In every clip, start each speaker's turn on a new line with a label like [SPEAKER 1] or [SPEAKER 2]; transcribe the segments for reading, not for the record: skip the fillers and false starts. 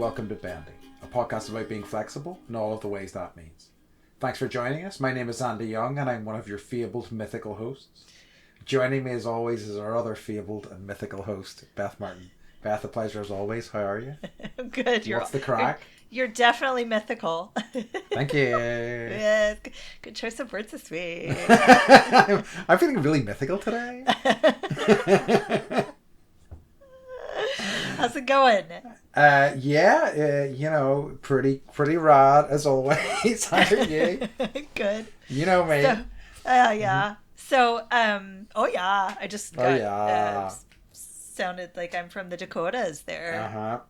[SPEAKER 1] welcome to Bendy, a podcast about being flexible in all of the ways that means. Thanks for joining us. My name is Andy Young and I'm one of your fabled mythical hosts. Joining me as always is our other fabled and mythical host, Beth Martin. Beth, a pleasure as always. How are you?
[SPEAKER 2] I'm good.
[SPEAKER 1] What's the crack?
[SPEAKER 2] You're definitely mythical.
[SPEAKER 1] Thank you.
[SPEAKER 2] Yeah, good choice of words this week.
[SPEAKER 1] I'm feeling really mythical today.
[SPEAKER 2] How's it going?
[SPEAKER 1] Pretty rad as always. How are you?
[SPEAKER 2] Good.
[SPEAKER 1] You know me.
[SPEAKER 2] So, yeah. So, I just got sounded like I'm from the Dakotas there.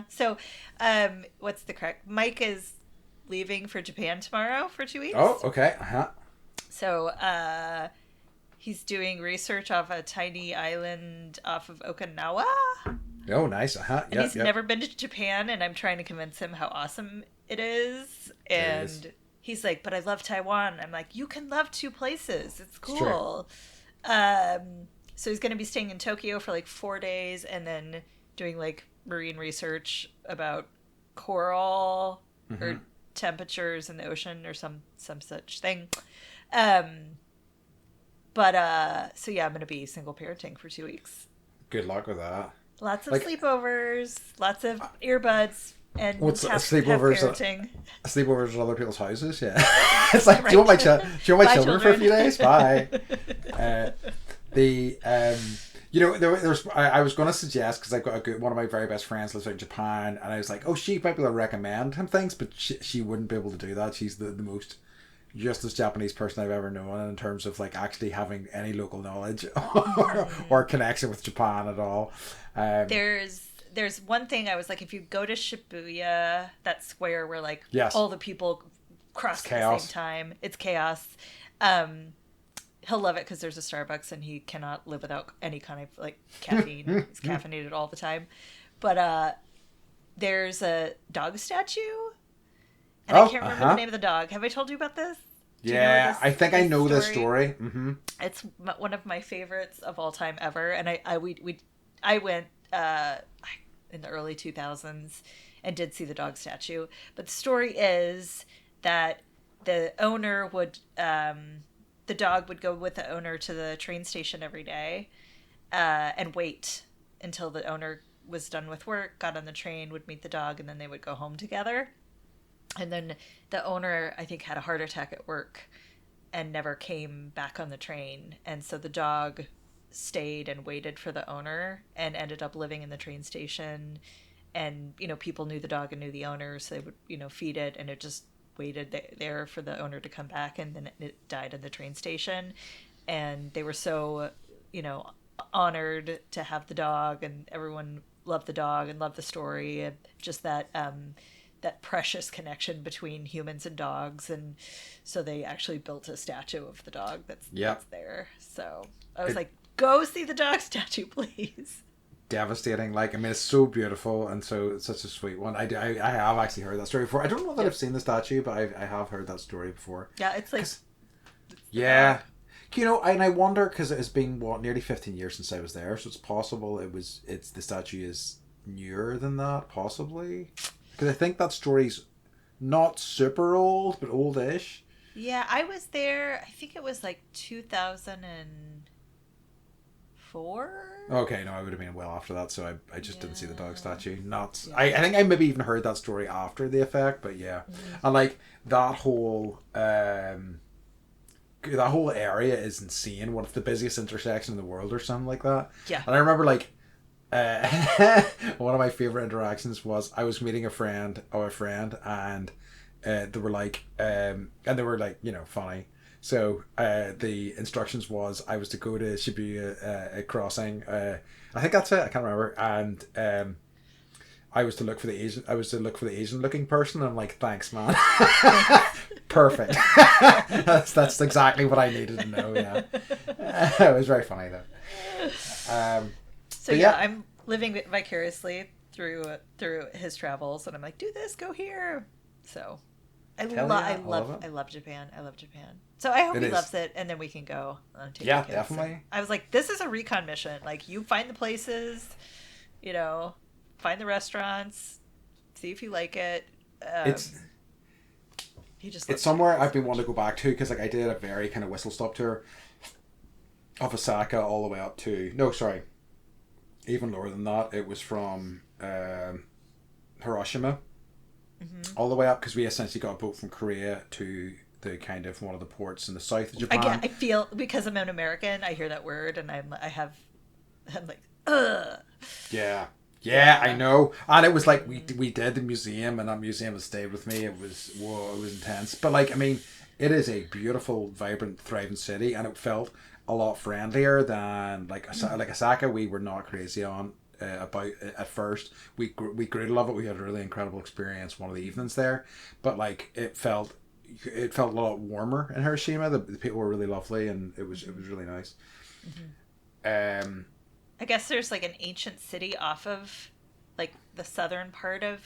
[SPEAKER 2] So, what's the correct? Mike is leaving for Japan tomorrow for 2 weeks.
[SPEAKER 1] Oh, okay.
[SPEAKER 2] So, he's doing research off a tiny island off of Okinawa.
[SPEAKER 1] Oh, nice.
[SPEAKER 2] And he's never been to Japan, and I'm trying to convince him how awesome it is. And he's like, but I love Taiwan. I'm like, you can love two places. It's cool. So he's going to be staying in Tokyo for like 4 days and then doing like marine research about coral or temperatures in the ocean or some such thing. So yeah, I'm going to be single parenting for 2 weeks.
[SPEAKER 1] Good luck with that.
[SPEAKER 2] Lots of sleepovers, lots of earbuds, and
[SPEAKER 1] sleepovers?
[SPEAKER 2] Parenting.
[SPEAKER 1] Sleepovers at other people's houses, yeah. It's like, do you want my children for a few days? Bye. I was going to suggest, because I've got one of my very best friends lives out in Japan, and I was like, oh, she might be able to recommend him things, but she wouldn't be able to do that. She's the most just Japanese person I've ever known in terms of like actually having any local knowledge or connection with Japan at all.
[SPEAKER 2] There's one thing I was like, if you go to Shibuya, that square where like all the people cross at the same time, it's chaos. He'll love it because there's a Starbucks and he cannot live without any kind of like caffeine. He's caffeinated all the time. But there's a dog statue. And I can't remember the name of the dog. Have I told you about this?
[SPEAKER 1] Yeah, I think I know this story. Mm-hmm.
[SPEAKER 2] It's one of my favorites of all time ever. And I went in the early 2000s and did see the dog statue. But the story is that the owner would, the dog would go with the owner to the train station every day and wait until the owner was done with work, got on the train, would meet the dog, and then they would go home together. And then the owner, I think, had a heart attack at work and never came back on the train. And so the dog stayed and waited for the owner and ended up living in the train station. And, people knew the dog and knew the owner, so they would, feed it. And it just waited there for the owner to come back. And then it died in the train station. And they were so, honored to have the dog. And everyone loved the dog and loved the story. And just that precious connection between humans and dogs, and so they actually built a statue of the dog that's there. So I was like, go see the dog statue, please.
[SPEAKER 1] Devastating. It's so beautiful, and so it's such a sweet one. I have actually heard that story before. I don't know that I've seen the statue, but I have heard that story before.
[SPEAKER 2] Yeah, it's like...
[SPEAKER 1] and I wonder, because it has been, nearly 15 years since I was there, so it's possible the statue is newer than that, possibly. Because I think that story's not super old, but oldish.
[SPEAKER 2] Yeah, I was there, I think it was like 2004?
[SPEAKER 1] Okay, no, I would have been well after that, so I just didn't see the dog statue. I think I maybe even heard that story after the effect, but yeah. Mm-hmm. And like, that whole area is insane. It's the busiest intersection in the world or something like that.
[SPEAKER 2] Yeah.
[SPEAKER 1] And I remember one of my favorite interactions was I was meeting a friend and they were like funny. So the instructions was I was to go to Shibuya crossing. I think that's it. I can't remember. And I was to look for the Asian looking person. I'm like, thanks, man. Perfect. that's exactly what I needed to know. Yeah. It was very funny though.
[SPEAKER 2] So I'm living vicariously through his travels, and I'm like, do this, go here. So I love Japan. So I hope he loves it, and then we can go take the kids.
[SPEAKER 1] Definitely.
[SPEAKER 2] I was like, this is a recon mission. Like, you find the places, find the restaurants, See if you like it.
[SPEAKER 1] It's
[SPEAKER 2] he just
[SPEAKER 1] it's somewhere I've been wanting to go back to, because like I did a very kind of whistle stop tour of Osaka all the way up to, no, sorry, even lower than that. It was from Hiroshima all the way up, because we essentially got a boat from Korea to the kind of one of the ports in the south of Japan.
[SPEAKER 2] I feel, because I'm an American, I hear that word and I'm like, ugh.
[SPEAKER 1] Yeah, I know. And it was like we did the museum, and that museum has stayed with me. It was intense. But like, I mean, it is a beautiful, vibrant, thriving city, and it felt a lot friendlier than like Osaka. We were not crazy on about at first. We grew to love it. We had a really incredible experience one of the evenings there, but like it felt a lot warmer in Hiroshima. The people were really lovely, and it was really nice.
[SPEAKER 2] I guess there's like an ancient city off of like the southern part of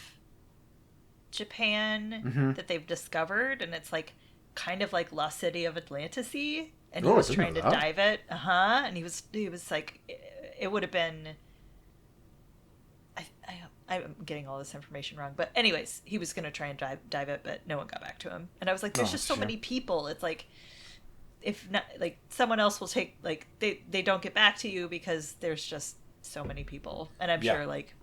[SPEAKER 2] Japan that they've discovered, and it's like kind of like Lost City of Atlantis-y, and he was trying to dive it. And he was like, it would have been, I'm getting all this information wrong, but anyways, he was going to try and dive it, but no one got back to him. And I was like, there's just so many people. It's like, if not, like, someone else will take, like, they don't get back to you because there's just so many people. And I'm sure, like,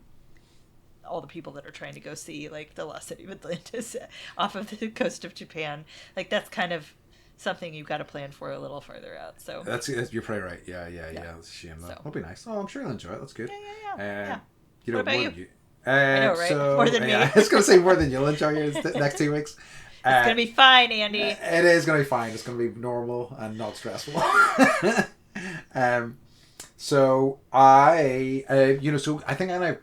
[SPEAKER 2] all the people that are trying to go see, like, the Lost City of Atlantis off of the coast of Japan, like, that's kind of something you've got to plan for a little further out. So
[SPEAKER 1] that's you're probably right. Yeah. It's a shame though. That'll be nice. Oh, I'm sure you'll enjoy it. That's good.
[SPEAKER 2] Yeah.
[SPEAKER 1] You know,
[SPEAKER 2] what about
[SPEAKER 1] more
[SPEAKER 2] you?
[SPEAKER 1] than you.
[SPEAKER 2] I know, right? More than me.
[SPEAKER 1] I was going to say more than you'll enjoy your next 2 weeks.
[SPEAKER 2] It's going to be fine, Andy.
[SPEAKER 1] It is going to be fine. It's going to be normal and not stressful. So so I think I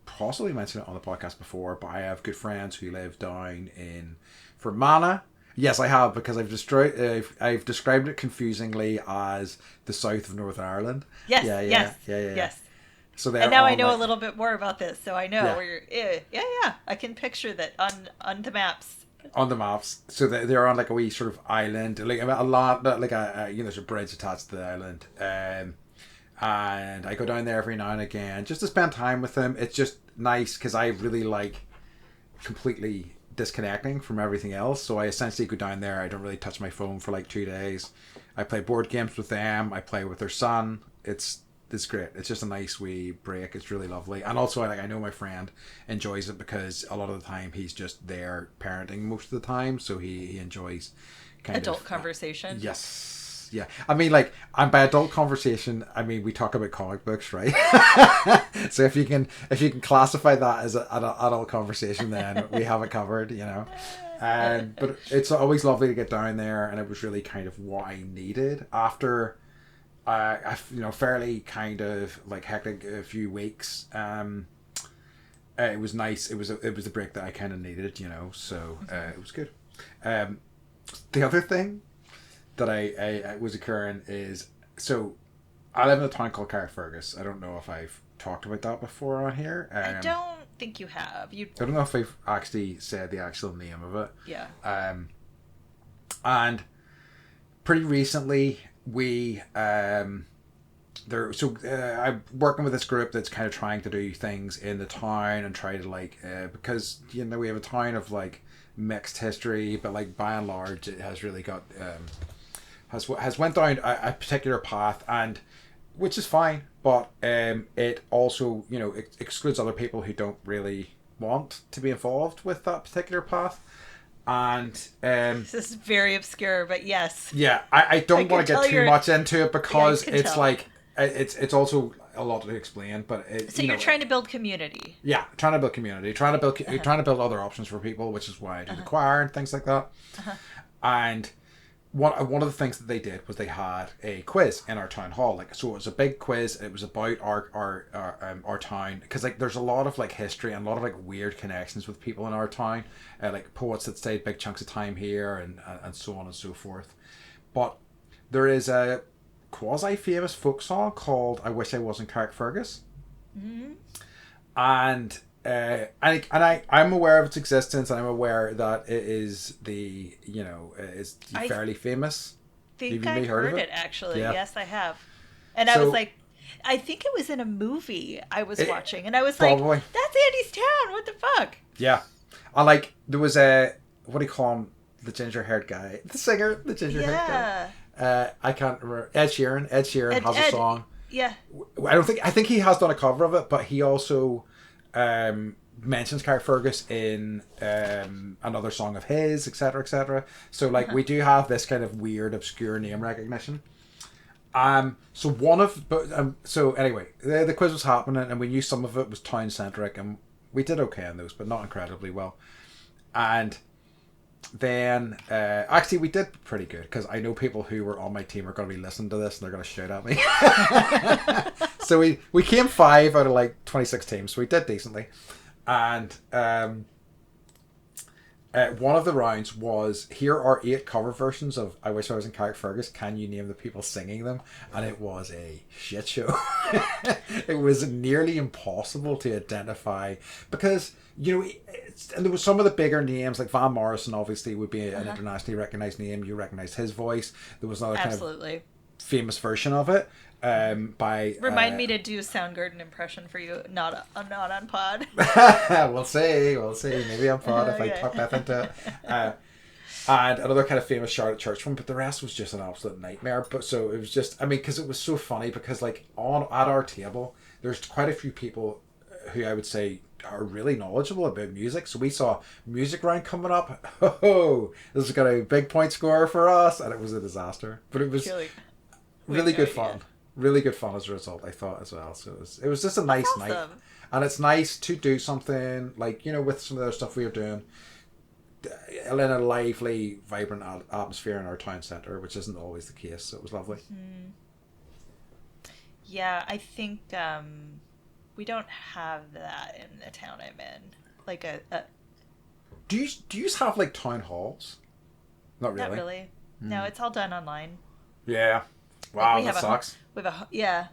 [SPEAKER 1] possibly mentioned it on the podcast before, but I have good friends who live down in Fermanagh. Yes, I have, because I've described it confusingly as the south of Northern Ireland.
[SPEAKER 2] Yes.
[SPEAKER 1] So
[SPEAKER 2] and now I know a little bit more about this, so I know where you're. I can picture that on the maps.
[SPEAKER 1] On the maps, so they're on like a wee sort of island, like a lot, like there's a bridge attached to the island, and I go down there every now and again just to spend time with them. It's just nice because I really like completely disconnecting from everything else. So I essentially go down there. I don't really touch my phone for like 2 days. I play board games with them. I play with their son. It's great. It's just a nice wee break. It's really lovely. And also, I know my friend enjoys it because a lot of the time he's just there parenting most of the time, so he enjoys
[SPEAKER 2] adult conversation.
[SPEAKER 1] Yes. Yeah. I mean, like, and by adult conversation, I mean we talk about comic books, right? So if you can classify that as an adult conversation, then we have it covered, you know. But it's always lovely to get down there, and it was really kind of what I needed after fairly kind of like hectic a few weeks. It was nice. It was the break that I kind of needed, you know. So it was good. The other thing that I was occurring is, so I live in a town called Carrickfergus. I don't know if I've talked about that before on here.
[SPEAKER 2] I don't think you have. I don't
[SPEAKER 1] know if I've actually said the actual name of it.
[SPEAKER 2] Yeah.
[SPEAKER 1] And pretty recently I'm working with this group that's kind of trying to do things in the town and try to because we have a town of like mixed history, but like by and large it has really got has went down a particular path, and which is fine, but it also excludes other people who don't really want to be involved with that particular path. And
[SPEAKER 2] this is very obscure, but yes.
[SPEAKER 1] Yeah, I don't want to get too much into it because it's like it's also a lot to explain. But
[SPEAKER 2] so you're trying to build community.
[SPEAKER 1] Yeah, trying to build community, trying to build other options for people, which is why I do the choir and things like that. And one of the things that they did was they had a quiz in our town hall. So it was a big quiz. It was about our town, because there's a lot of history and a lot of weird connections with people in our town, like poets that stayed big chunks of time here and so on and so forth. But there is a quasi famous folk song called "I Wish I Was in Carrickfergus," and I'm aware of its existence, and I'm aware that it is is fairly famous.
[SPEAKER 2] I think I've heard it actually. Yeah. Yes, I have. And I was like, I think it was in a movie I was watching, and I was probably like, "That's Andy's town. What the fuck?"
[SPEAKER 1] Yeah. I like, there was a, what do you call him? The ginger haired guy. The singer, the ginger haired
[SPEAKER 2] Yeah.
[SPEAKER 1] guy. I can't remember. Ed Sheeran. Ed Sheeran has a
[SPEAKER 2] Ed.
[SPEAKER 1] song.
[SPEAKER 2] Yeah.
[SPEAKER 1] I think he has done a cover of it, but he also mentions Carrickfergus in another song of his, etc., etc. So like we do have this kind of weird, obscure name recognition. So anyway, the quiz was happening, and we knew some of it was town centric, and we did okay on those, but not incredibly well. And then actually we did pretty good, because I know people who were on my team are going to be listening to this and they're going to shout at me. So we came 5 out of like 26 teams, so we did decently. And one of the rounds was, here are 8 cover versions of I Wish I Was in Carrickfergus, can you name the people singing them? And it was a shit show. It was nearly impossible to identify, because and there was some of the bigger names, like Van Morrison obviously would be an internationally recognized name. You recognized his voice. There was another kind of famous version of it by
[SPEAKER 2] Remind me to do a Soundgarden impression for you, not on pod.
[SPEAKER 1] we'll see maybe on pod if I talk Beth into it. And another kind of famous Charlotte Church one, but the rest was just an absolute nightmare. But so it was just, I mean, because it was so funny, because like at our table there's quite a few people who I would say are really knowledgeable about music. So we saw music round coming up. Oh, this is going to be a big point score for us, and it was a disaster. But it was really good fun. Really good fun as a result, I thought, as well. So it was just a nice night. And it's nice to do something like, with some of the other stuff we were doing in a lively, vibrant atmosphere in our town centre, which isn't always the case. So it was lovely.
[SPEAKER 2] Yeah, I think we don't have that in the town I'm in. Like
[SPEAKER 1] Do you have like town halls? Not really.
[SPEAKER 2] Not really. No, it's all done online.
[SPEAKER 1] Yeah. Wow,
[SPEAKER 2] like
[SPEAKER 1] that sucks.
[SPEAKER 2] Yeah.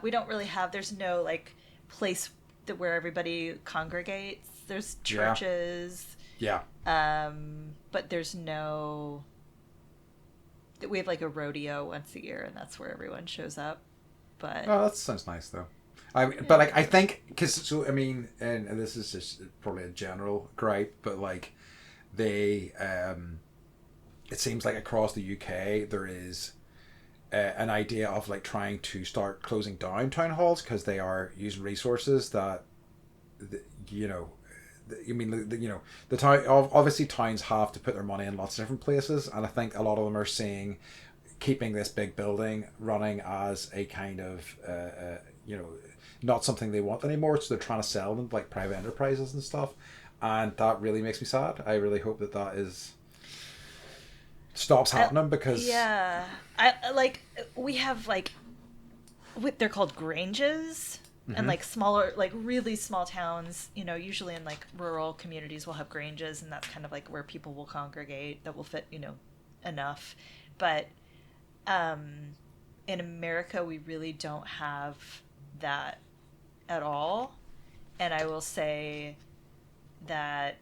[SPEAKER 2] We don't really have. There's no like place where everybody congregates. There's churches.
[SPEAKER 1] Yeah.
[SPEAKER 2] But there's no. We have like a rodeo once a year, and that's where everyone shows up. But
[SPEAKER 1] that sounds nice though. But like I think, and this is just probably a general gripe, but like they, it seems like across the UK there is an idea of like trying to start closing down town halls because they are using resources that, the town, obviously towns have to put their money in lots of different places, and I think a lot of them are seeing keeping this big building running as a kind of not something they want anymore, so they're trying to sell them like private enterprises and stuff, and that really makes me sad. I really hope that stops happening, because
[SPEAKER 2] I like, we have like, they're called granges. And like smaller, like really small towns, usually in like rural communities will have granges, and that's kind of like where people will congregate that will fit, enough. But in America, we really don't have that at all. And I will say that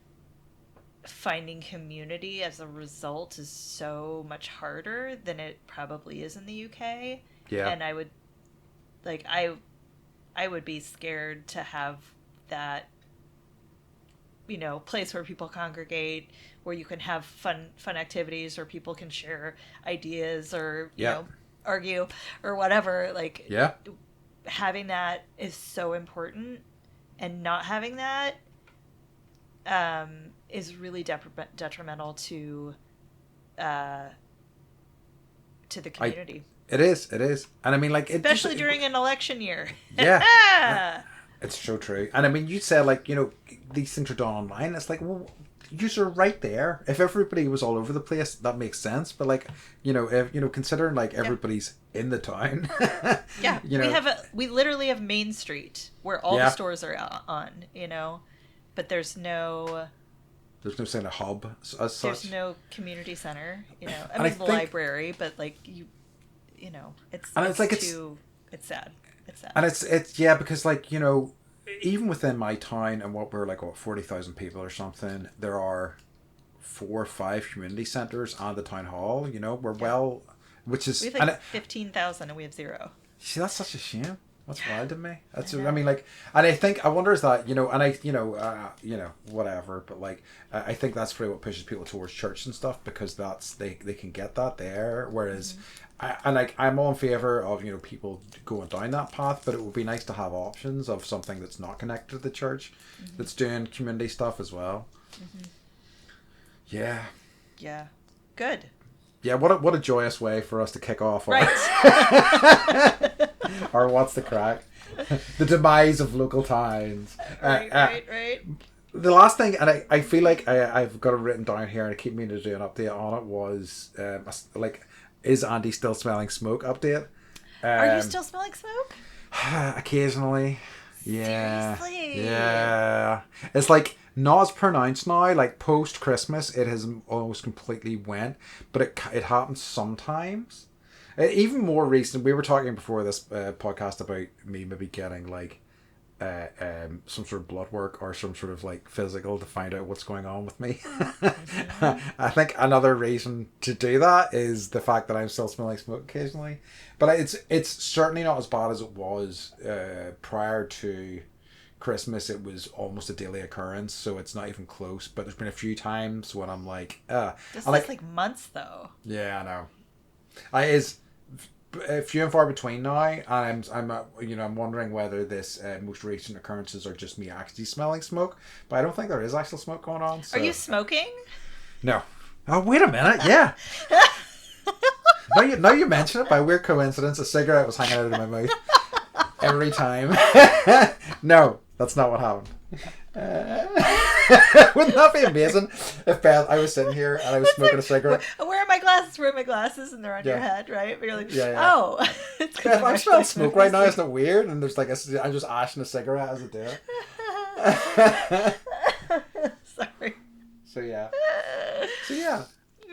[SPEAKER 2] finding community as a result is so much harder than it probably is in the UK.
[SPEAKER 1] Yeah.
[SPEAKER 2] And I would be scared to have that, place where people congregate, where you can have fun activities, or people can share ideas, or argue or whatever. Like, having that is so important, and not having that is really detrimental to the community.
[SPEAKER 1] It is, and I mean, like,
[SPEAKER 2] especially during an election year.
[SPEAKER 1] Yeah, it's so true. And I mean, you said like, these things are done online. It's like, well, you're right there. If everybody was all over the place, that makes sense. But like, if considering like everybody's in the town.
[SPEAKER 2] We literally have Main Street where all the stores are on. But there's no
[SPEAKER 1] saying a hub as such.
[SPEAKER 2] There's no community center. I mean, the library, but like it's sad. It's sad.
[SPEAKER 1] And it's because like, even within my town, and what we're like, 40,000 people or something, there are 4 or 5 community centres and the town hall. Which is,
[SPEAKER 2] we have like 15,000 and we have 0.
[SPEAKER 1] See, that's such a shame. That's wild to me. That's I mean, like, and I wonder is that and whatever, but like I think that's probably what pushes people towards church and stuff, because that's they can get that there, whereas I'm all in favor of people going down that path, but it would be nice to have options of something that's not connected to the church, that's doing community stuff as well. Yeah.
[SPEAKER 2] Yeah. Good.
[SPEAKER 1] Yeah, what a joyous way for us to kick off.
[SPEAKER 2] Right.
[SPEAKER 1] Or what's the crack? The demise of local towns.
[SPEAKER 2] Right.
[SPEAKER 1] The last thing, and I feel like I've got it written down here, and I keep meaning to do an update on it, was is Andy still smelling smoke update?
[SPEAKER 2] Are you still smelling smoke?
[SPEAKER 1] Occasionally. Yeah.
[SPEAKER 2] Seriously?
[SPEAKER 1] Yeah. It's like not as pronounced now. Like post Christmas, it has almost completely went, but it happens sometimes. Even more recent, we were talking before this podcast about me maybe getting like some sort of blood work or some sort of like physical to find out what's going on with me. I think another reason to do that is the fact that I'm still smelling smoke occasionally, but it's certainly not as bad as it was prior to Christmas. It was almost a daily occurrence, so it's not even close, but there's been a few times when I'm like
[SPEAKER 2] this is like months though.
[SPEAKER 1] Yeah, I know. Is few and far between now, and I'm wondering whether this most recent occurrences are just me actually smelling smoke, but I don't think there is actual smoke going on. So.
[SPEAKER 2] Are you smoking?
[SPEAKER 1] No. Oh, wait a minute. Yeah. now you mention it, by weird coincidence, a cigarette was hanging out of my mouth every time. No, that's not what happened. Wouldn't that be amazing if Beth, I was sitting here and I was smoking a cigarette?
[SPEAKER 2] Where are my glasses? Where are my glasses? And they're on your head, right? But you're like, oh.
[SPEAKER 1] It's Beth, I'm smelling smoke right now. Isn't it weird? And there's like I'm just ashing a cigarette as I do it.
[SPEAKER 2] Sorry.
[SPEAKER 1] So yeah.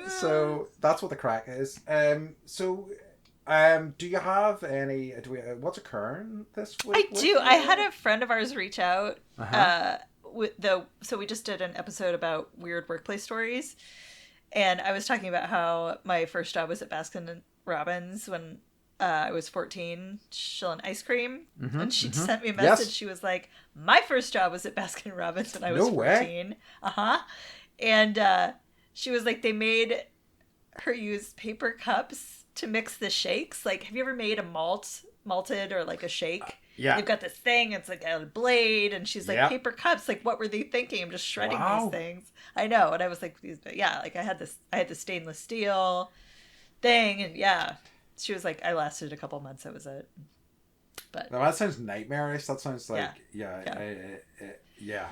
[SPEAKER 1] So that's what the crack is. Do you have any? What's occurring this week?
[SPEAKER 2] I do. I had a friend of ours reach out. So we just did an episode about weird workplace stories, and I was talking about how my first job was at Baskin Robbins when I was 14, shilling ice cream, and she sent me a message. Yes. She was like, "My first job was at Baskin Robbins when I was 14." And she was like, they made her use paper cups to mix the shakes. Like, have you ever made a malted or like a shake?
[SPEAKER 1] Yeah.
[SPEAKER 2] They've got this thing, it's like a blade, and she's like, paper cups, like what were they thinking? I'm just shredding these things. I know. And I was like, like I had the stainless steel thing, and she was like, I lasted a couple months, that was it. But
[SPEAKER 1] no, that sounds nightmarish. That sounds like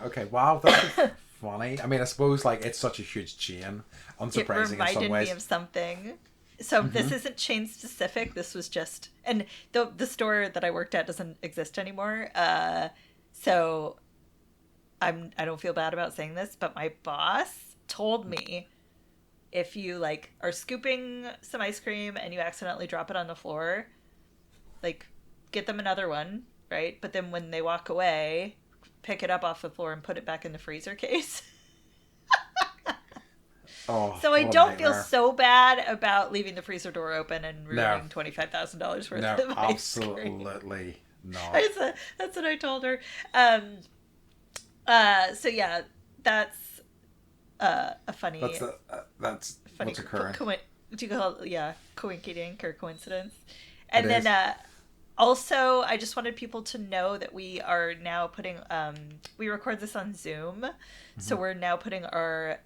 [SPEAKER 1] okay, wow, that's funny. I mean, I suppose like it's such a huge chain, unsurprising in some ways.
[SPEAKER 2] It reminded me of something. So this isn't chain specific. This was just, and the store that I worked at doesn't exist anymore. So I don't feel bad about saying this, but my boss told me, if you like are scooping some ice cream and you accidentally drop it on the floor, like get them another one, right? But then when they walk away, pick it up off the floor and put it back in the freezer case. So I don't feel so bad about leaving the freezer door open and ruining $25,000 worth of ice cream.
[SPEAKER 1] Absolutely not.
[SPEAKER 2] That's what I told her. So yeah, that's a funny.
[SPEAKER 1] That's
[SPEAKER 2] funny
[SPEAKER 1] what's occurring.
[SPEAKER 2] Do you call it, coinkydink or coincidence? And then also, I just wanted people to know that we are now putting, we record this on Zoom, so we're now putting our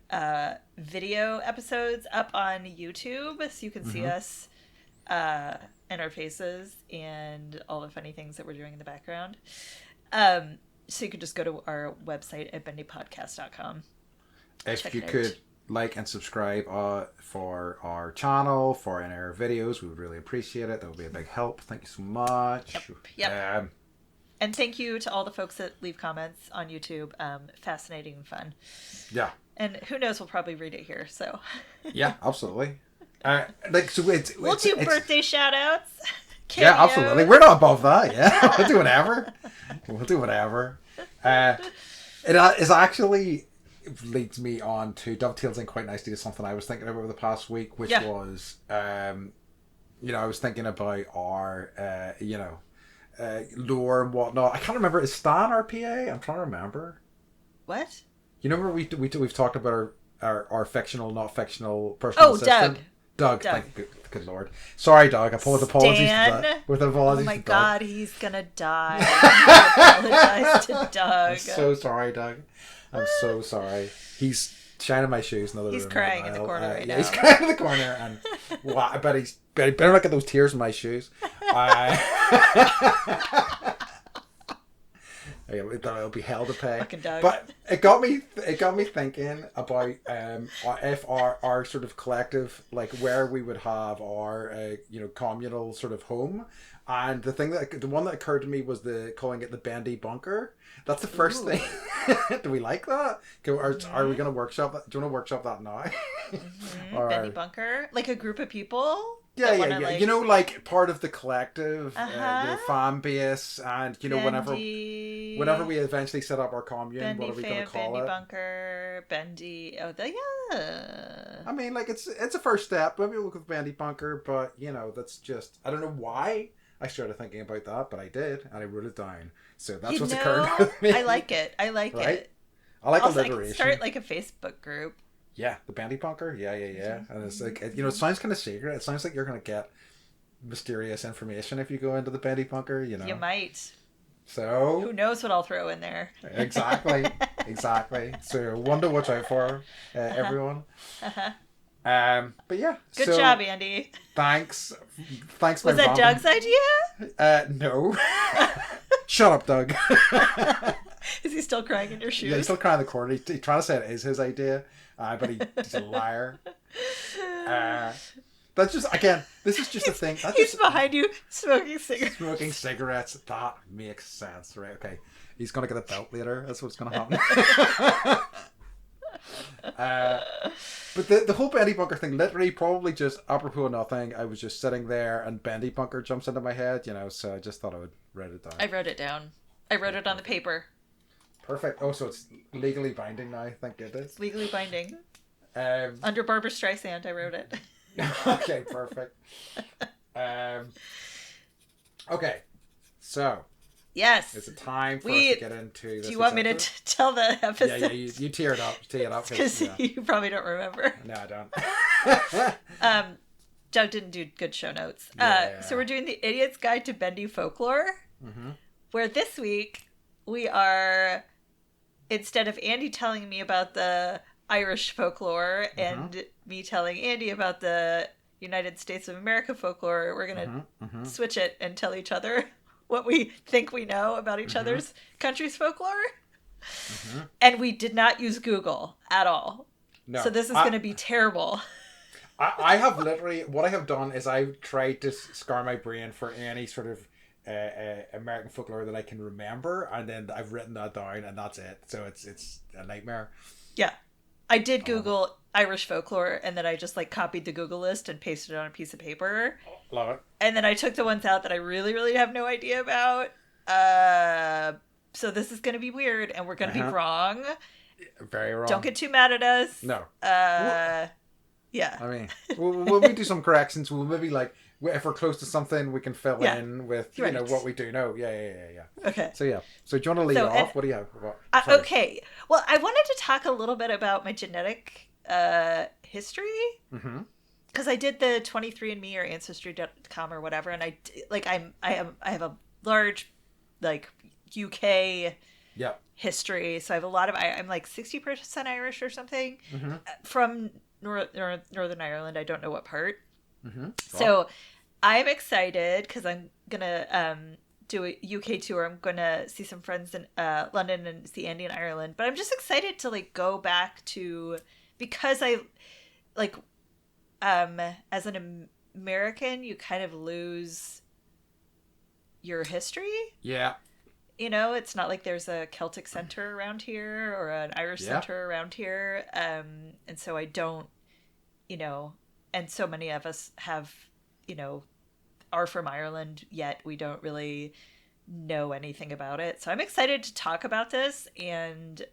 [SPEAKER 2] video episodes up on YouTube, so you can see us and our faces and all the funny things that we're doing in the background. So you could just go to our website at bendypodcast.com.
[SPEAKER 1] If you could like and subscribe for our channel, for our videos, we would really appreciate it. That would be a big help. Thank you so much.
[SPEAKER 2] Yep. And thank you to all the folks that leave comments on YouTube. Fascinating and fun.
[SPEAKER 1] Yeah.
[SPEAKER 2] And who knows, we'll probably read it here. So.
[SPEAKER 1] Yeah, absolutely.
[SPEAKER 2] We'll do birthday shout outs.
[SPEAKER 1] Yeah, absolutely. We're not above that. Yeah, we'll do whatever. It is actually leads me on to dovetails in quite nicely to something I was thinking about over the past week, which was, I was thinking about our, lore and whatnot. I can't remember. Is Stan our PA? I'm trying to remember.
[SPEAKER 2] What?
[SPEAKER 1] You know where we've talked about our fictional, not fictional personal assistant?
[SPEAKER 2] Doug.
[SPEAKER 1] Thank you. Good lord. Sorry, Doug. Apologies
[SPEAKER 2] Stan?
[SPEAKER 1] with apologies
[SPEAKER 2] Oh my
[SPEAKER 1] to Doug.
[SPEAKER 2] God, he's gonna die. I apologize to Doug.
[SPEAKER 1] I'm so sorry, Doug. I'm so sorry. He's shining my shoes in the other room.
[SPEAKER 2] He's crying in the corner right now.
[SPEAKER 1] Yeah, he's crying in the corner, and wow, I bet he's better not get those tears in my shoes. It'll be hell to pay.
[SPEAKER 2] Fucking Doug.
[SPEAKER 1] But it got me thinking about if our sort of collective, like where we would have our communal sort of home. And the one that occurred to me was calling it the Bendy bunker. That's the first thing. Do we like that? Are we going to workshop that? Do you want to workshop that now?
[SPEAKER 2] Bendy bunker, like a group of people.
[SPEAKER 1] Yeah. Like part of the collective, fan base, and
[SPEAKER 2] Bendy,
[SPEAKER 1] whenever we eventually set up our commune,
[SPEAKER 2] Bendy
[SPEAKER 1] what are we going to call
[SPEAKER 2] Bendy
[SPEAKER 1] it?
[SPEAKER 2] bunker, Bendy. Oh, yeah.
[SPEAKER 1] I mean, like it's a first step. Maybe we'll go with Bendy bunker, but that's just, I don't know why I started thinking about that, but I did, and I wrote it down. So that's what's occurred with me.
[SPEAKER 2] I like it.
[SPEAKER 1] Right?
[SPEAKER 2] It.
[SPEAKER 1] I like
[SPEAKER 2] also,
[SPEAKER 1] alliteration.
[SPEAKER 2] I can start like a Facebook group.
[SPEAKER 1] Yeah, the Bendy bunker. Yeah.
[SPEAKER 2] Mm-hmm.
[SPEAKER 1] And it's like, it sounds kind of secret. It sounds like you're going to get mysterious information if you go into the Bendy bunker, You
[SPEAKER 2] might.
[SPEAKER 1] So
[SPEAKER 2] who knows what I'll throw in there?
[SPEAKER 1] Exactly. So one to watch out for, everyone. But yeah.
[SPEAKER 2] Good job, Andy.
[SPEAKER 1] Thanks.
[SPEAKER 2] Was that Doug's idea?
[SPEAKER 1] No. Shut up, Doug.
[SPEAKER 2] Is he still crying in your shoes?
[SPEAKER 1] Yeah, he's still crying in the corner. He's trying to say it is his idea, but he's a liar. That's just, again, this is just a thing.
[SPEAKER 2] He's behind you smoking cigarettes.
[SPEAKER 1] Smoking cigarettes. That makes sense, right? Okay. He's going to get a belt later. That's what's going to happen. But the whole Bendy bunker thing, literally probably just apropos of nothing. I was just sitting there and Bendy bunker jumps into my head, so I just thought I would write it down.
[SPEAKER 2] I wrote it down. I wrote it on the paper.
[SPEAKER 1] Perfect. Oh, so it's legally binding now. Thank goodness.
[SPEAKER 2] It's legally binding. Under Barbara Streisand, I wrote it.
[SPEAKER 1] Okay, perfect. Okay, so
[SPEAKER 2] yes,
[SPEAKER 1] it's a time for us to get into this.
[SPEAKER 2] Do you want me to tell the episode?
[SPEAKER 1] Yeah, you tear it up.
[SPEAKER 2] Because you probably don't remember.
[SPEAKER 1] No, I
[SPEAKER 2] don't. Doug didn't do good show notes. So we're doing the Idiot's Guide to Bendy Folklore, where this week we are, instead of Andy telling me about the Irish folklore and me telling Andy about the United States of America folklore, we're going to switch it and tell each other what we think we know about each other's country's folklore. And we did not use Google at all. No. So this is going to be terrible.
[SPEAKER 1] I have literally, what I have done is I've tried to scar my brain for any sort of American folklore that I can remember, and then I've written that down, and that's it. So it's a nightmare. Yeah.
[SPEAKER 2] I did Google Irish folklore, and then I just copied the Google list and pasted it on a piece of paper.
[SPEAKER 1] Love it.
[SPEAKER 2] And then I took the ones out that I really, really have no idea about. So this is going to be weird, and we're going to be wrong.
[SPEAKER 1] Very wrong.
[SPEAKER 2] Don't get too mad at us.
[SPEAKER 1] No.
[SPEAKER 2] Yeah.
[SPEAKER 1] I mean, we'll maybe do some corrections. We'll maybe if we're close to something, we can fill in with what we do know. Yeah.
[SPEAKER 2] Okay.
[SPEAKER 1] So yeah. So do you want to lead off? What do you have?
[SPEAKER 2] Okay. Well, I wanted to talk a little bit about my genetic history. Because I did the 23andMe or Ancestry.com or whatever, and I have a large UK history, so I have a lot of. I'm 60% Irish or something from Northern Ireland. I don't know what part. So I'm excited because I'm gonna do a UK tour. I'm gonna see some friends in London and see Andy in Ireland. But I'm just excited to go back to, because I as an American, you kind of lose your history.
[SPEAKER 1] Yeah.
[SPEAKER 2] It's not like there's a Celtic center around here or an Irish center around here. And so I don't, and so many of us have, are from Ireland, yet we don't really know anything about it. So I'm excited to talk about this, and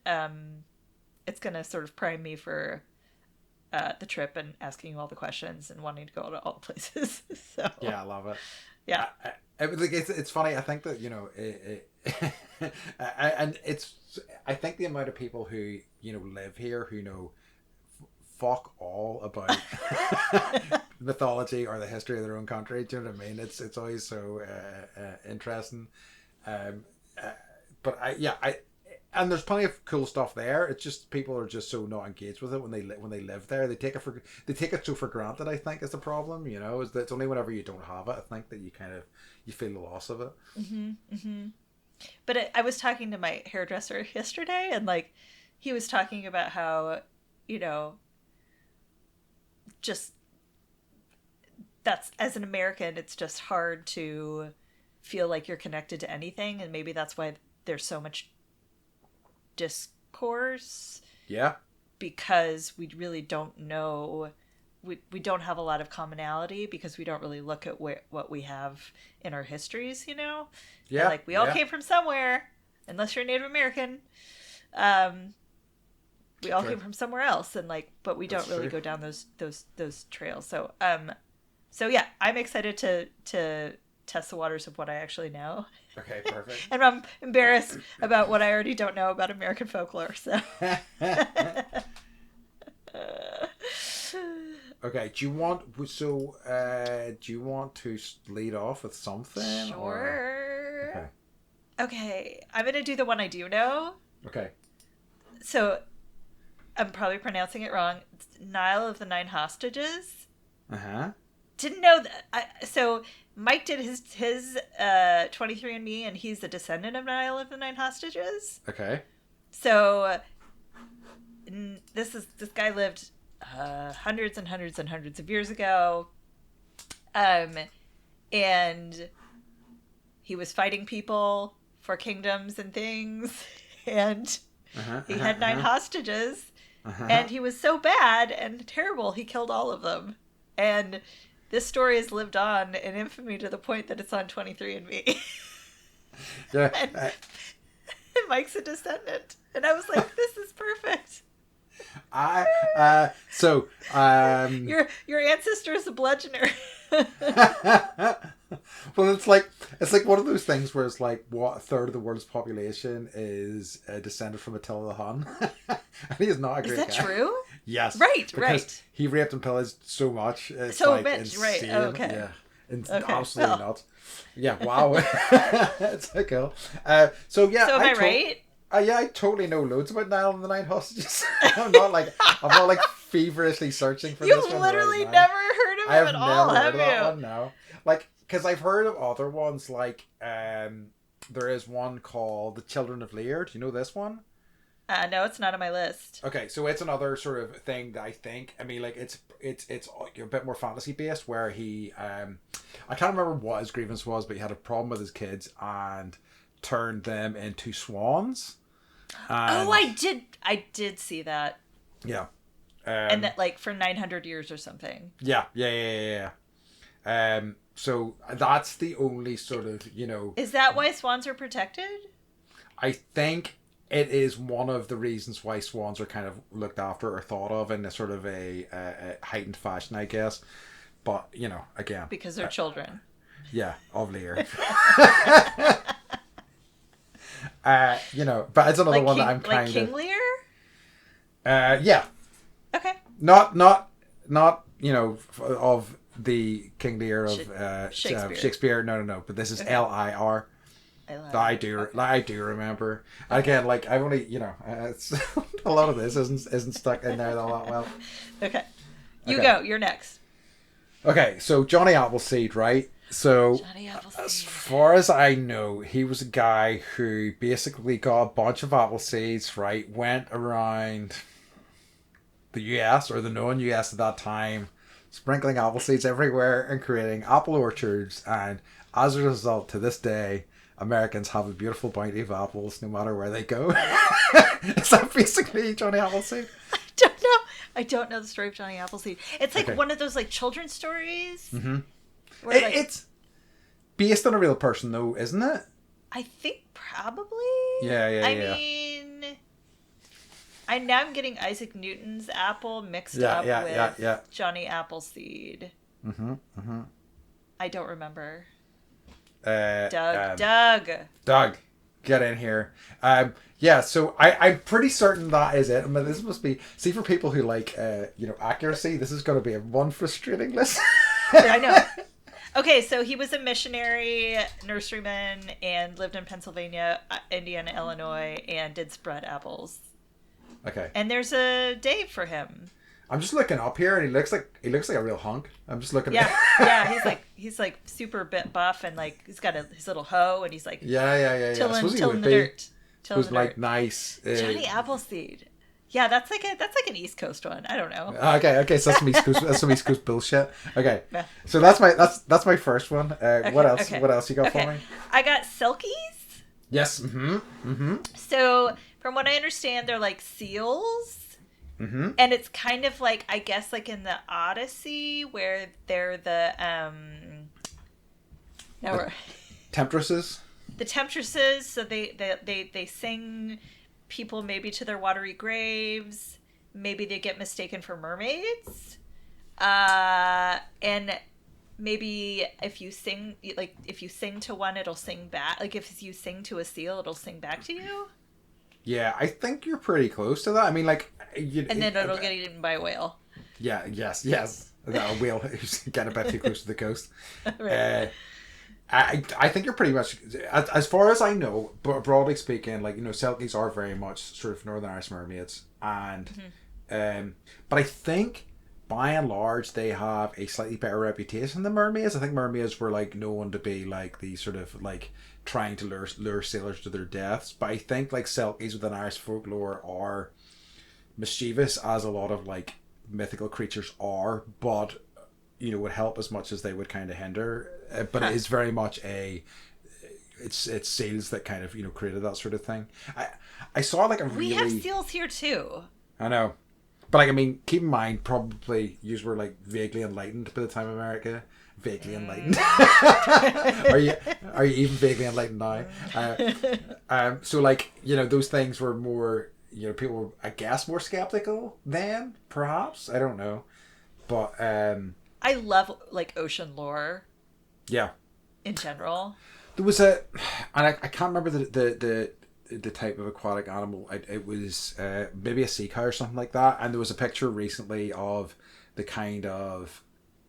[SPEAKER 2] it's going to sort of prime me for the trip and asking you all the questions and wanting to go to all the places. So
[SPEAKER 1] yeah, I love it.
[SPEAKER 2] Yeah.
[SPEAKER 1] It's funny. I think that and I think the amount of people who live here who know fuck all about mythology or the history of their own country. Do you know what I mean? It's always so interesting. Um, but I and there's plenty of cool stuff there. It's just people are just so not engaged with it when they live there. They take it so for granted. I think is the problem. Is that it's only whenever you don't have it. I think that you feel the loss of it.
[SPEAKER 2] Mm-hmm, mm-hmm. But I was talking to my hairdresser yesterday, and like he was talking about how just that's as an American, it's just hard to feel like you're connected to anything, and maybe that's why there's so much discourse.
[SPEAKER 1] Yeah.
[SPEAKER 2] Because we really don't know, we don't have a lot of commonality because we don't really look at what we have in our histories,
[SPEAKER 1] Yeah.
[SPEAKER 2] And, like we all came from somewhere, unless you're Native American. We all came from somewhere else, and but we don't really go down those trails. So yeah, I'm excited to test the waters of what I actually know.
[SPEAKER 1] Okay, perfect.
[SPEAKER 2] And I'm embarrassed about what I already don't know about American folklore. So.
[SPEAKER 1] Okay. Do you want to lead off with something?
[SPEAKER 2] Sure. Okay. I'm gonna do the one I do know.
[SPEAKER 1] Okay.
[SPEAKER 2] So, I'm probably pronouncing it wrong. It's Nile of the Nine Hostages. Didn't know that. So Mike did his 23andMe, and he's the descendant of Nile of the Nine Hostages.
[SPEAKER 1] Okay.
[SPEAKER 2] So this guy lived hundreds and hundreds and hundreds of years ago, and he was fighting people for kingdoms and things, and he had 9 hostages, and he was so bad and terrible he killed all of them, and this story has lived on in infamy to the point that it's on 23andMe.
[SPEAKER 1] Yeah.
[SPEAKER 2] And Mike's a descendant. And I was like, this is perfect. Your ancestor is a bludgeoner.
[SPEAKER 1] Well, it's like one of those things where it's like, what, a third of the world's population is descended from Attila the Hun. And he is not a great guy.
[SPEAKER 2] Is that true?
[SPEAKER 1] Yes.
[SPEAKER 2] Right.
[SPEAKER 1] He raped and pillaged so much. It's
[SPEAKER 2] so
[SPEAKER 1] like
[SPEAKER 2] much,
[SPEAKER 1] insane.
[SPEAKER 2] right? Okay.
[SPEAKER 1] Yeah. Absolutely not. Yeah. Wow. It's so cool. So
[SPEAKER 2] am I right?
[SPEAKER 1] Yeah, I totally know loads about Nile and the Nine Hostages. I'm not feverishly searching for this one.
[SPEAKER 2] You've literally never heard of him at all, have you?
[SPEAKER 1] That one, no. Because I've heard of other ones, there is one called The Children of Lear. Do you know this one?
[SPEAKER 2] No, it's not on my list.
[SPEAKER 1] Okay, so it's another sort of thing that I think, it's a bit more fantasy based, where he, I can't remember what his grievance was, but he had a problem with his kids and turned them into swans.
[SPEAKER 2] And, I did see that.
[SPEAKER 1] Yeah.
[SPEAKER 2] And that for 900 years or something.
[SPEAKER 1] Yeah. So that's the only sort of,
[SPEAKER 2] Is that why swans are protected?
[SPEAKER 1] I think it is one of the reasons why swans are kind of looked after or thought of in a sort of a heightened fashion, I guess. But, again.
[SPEAKER 2] Because they're children.
[SPEAKER 1] Yeah, of Lear. But it's another one that I'm kind of...
[SPEAKER 2] King Lear?
[SPEAKER 1] Yeah.
[SPEAKER 2] Okay.
[SPEAKER 1] Not of the King Lear of Shakespeare. No. But this is Lir. I do remember. Again, I've only it's a lot of this isn't stuck in there that well.
[SPEAKER 2] Okay. You go. You're next.
[SPEAKER 1] Okay, so Johnny Appleseed, right? So as far as I know, he was a guy who basically got a bunch of apple seeds, right? Went around the US or the known US at that time, sprinkling apple seeds everywhere and creating apple orchards, and as a result, to this day, Americans have a beautiful bounty of apples no matter where they go. Is that basically Johnny Appleseed?
[SPEAKER 2] I don't know the story of Johnny Appleseed. It's one of those children's stories.
[SPEAKER 1] Mm-hmm. It's based on a real person, though, isn't it?
[SPEAKER 2] I think probably.
[SPEAKER 1] Yeah.
[SPEAKER 2] I mean, I'm getting Isaac Newton's apple mixed up with Johnny Appleseed.
[SPEAKER 1] Mm-hmm.
[SPEAKER 2] I don't remember.
[SPEAKER 1] Doug, get in here. Yeah, so I'm pretty certain that is it. I mean, this must be, see, for people who like, accuracy, this is going to be a one frustrating list.
[SPEAKER 2] I know. Okay, so he was a missionary nurseryman and lived in Pennsylvania, Indiana, Illinois, and did spread apples.
[SPEAKER 1] Okay.
[SPEAKER 2] And there's a Dave for him.
[SPEAKER 1] I'm just looking up here, and he looks like a real hunk. I'm just looking.
[SPEAKER 2] Yeah, yeah. He's like super bit buff, and like he's got his little hoe, and he's like
[SPEAKER 1] yeah.
[SPEAKER 2] tilling the dirt.
[SPEAKER 1] Who's like nice.
[SPEAKER 2] Johnny Appleseed. Yeah, that's like an East Coast one. I don't know.
[SPEAKER 1] Okay. So that's some East Coast bullshit. Okay, so that's my first one. What else?
[SPEAKER 2] Okay.
[SPEAKER 1] What else you got for me?
[SPEAKER 2] I got silkies.
[SPEAKER 1] Yes.
[SPEAKER 2] So from what I understand, they're like seals.
[SPEAKER 1] Mm-hmm.
[SPEAKER 2] And it's kind of like, I guess, like in the Odyssey, where they're the
[SPEAKER 1] temptresses.
[SPEAKER 2] The temptresses. So they sing people maybe to their watery graves. Maybe they get mistaken for mermaids. And maybe if you sing to one, it'll sing back. Like if you sing to a seal, it'll sing back to you.
[SPEAKER 1] Yeah, I think you're pretty close to that. I mean, like,
[SPEAKER 2] and then it'll get eaten by a whale.
[SPEAKER 1] Yeah, yes. That a whale who's getting a bit too close to the coast. Right. I think you're pretty much, as far as I know, but broadly speaking, like, Selkies are very much sort of Northern Irish mermaids, and but I think by and large they have a slightly better reputation than mermaids. I think mermaids were like known to be like the sort of like trying to lure sailors to their deaths, but I think like Selkies within Irish folklore are mischievous, as a lot of like mythical creatures are, but would help as much as they would kind of hinder. But it is very much it's seals that kind of created that sort of thing. I saw like
[SPEAKER 2] we have seals here too.
[SPEAKER 1] I know, but like, I mean, keep in mind, probably you were like vaguely enlightened by the time of America. Vaguely enlightened. Are you even vaguely enlightened now? So like, those things were more, people were, I guess, more skeptical then, perhaps. I don't know. But
[SPEAKER 2] I love like ocean lore.
[SPEAKER 1] Yeah.
[SPEAKER 2] In general.
[SPEAKER 1] There was and I can't remember the type of aquatic animal. It was maybe a sea cow or something like that. And there was a picture recently of the kind of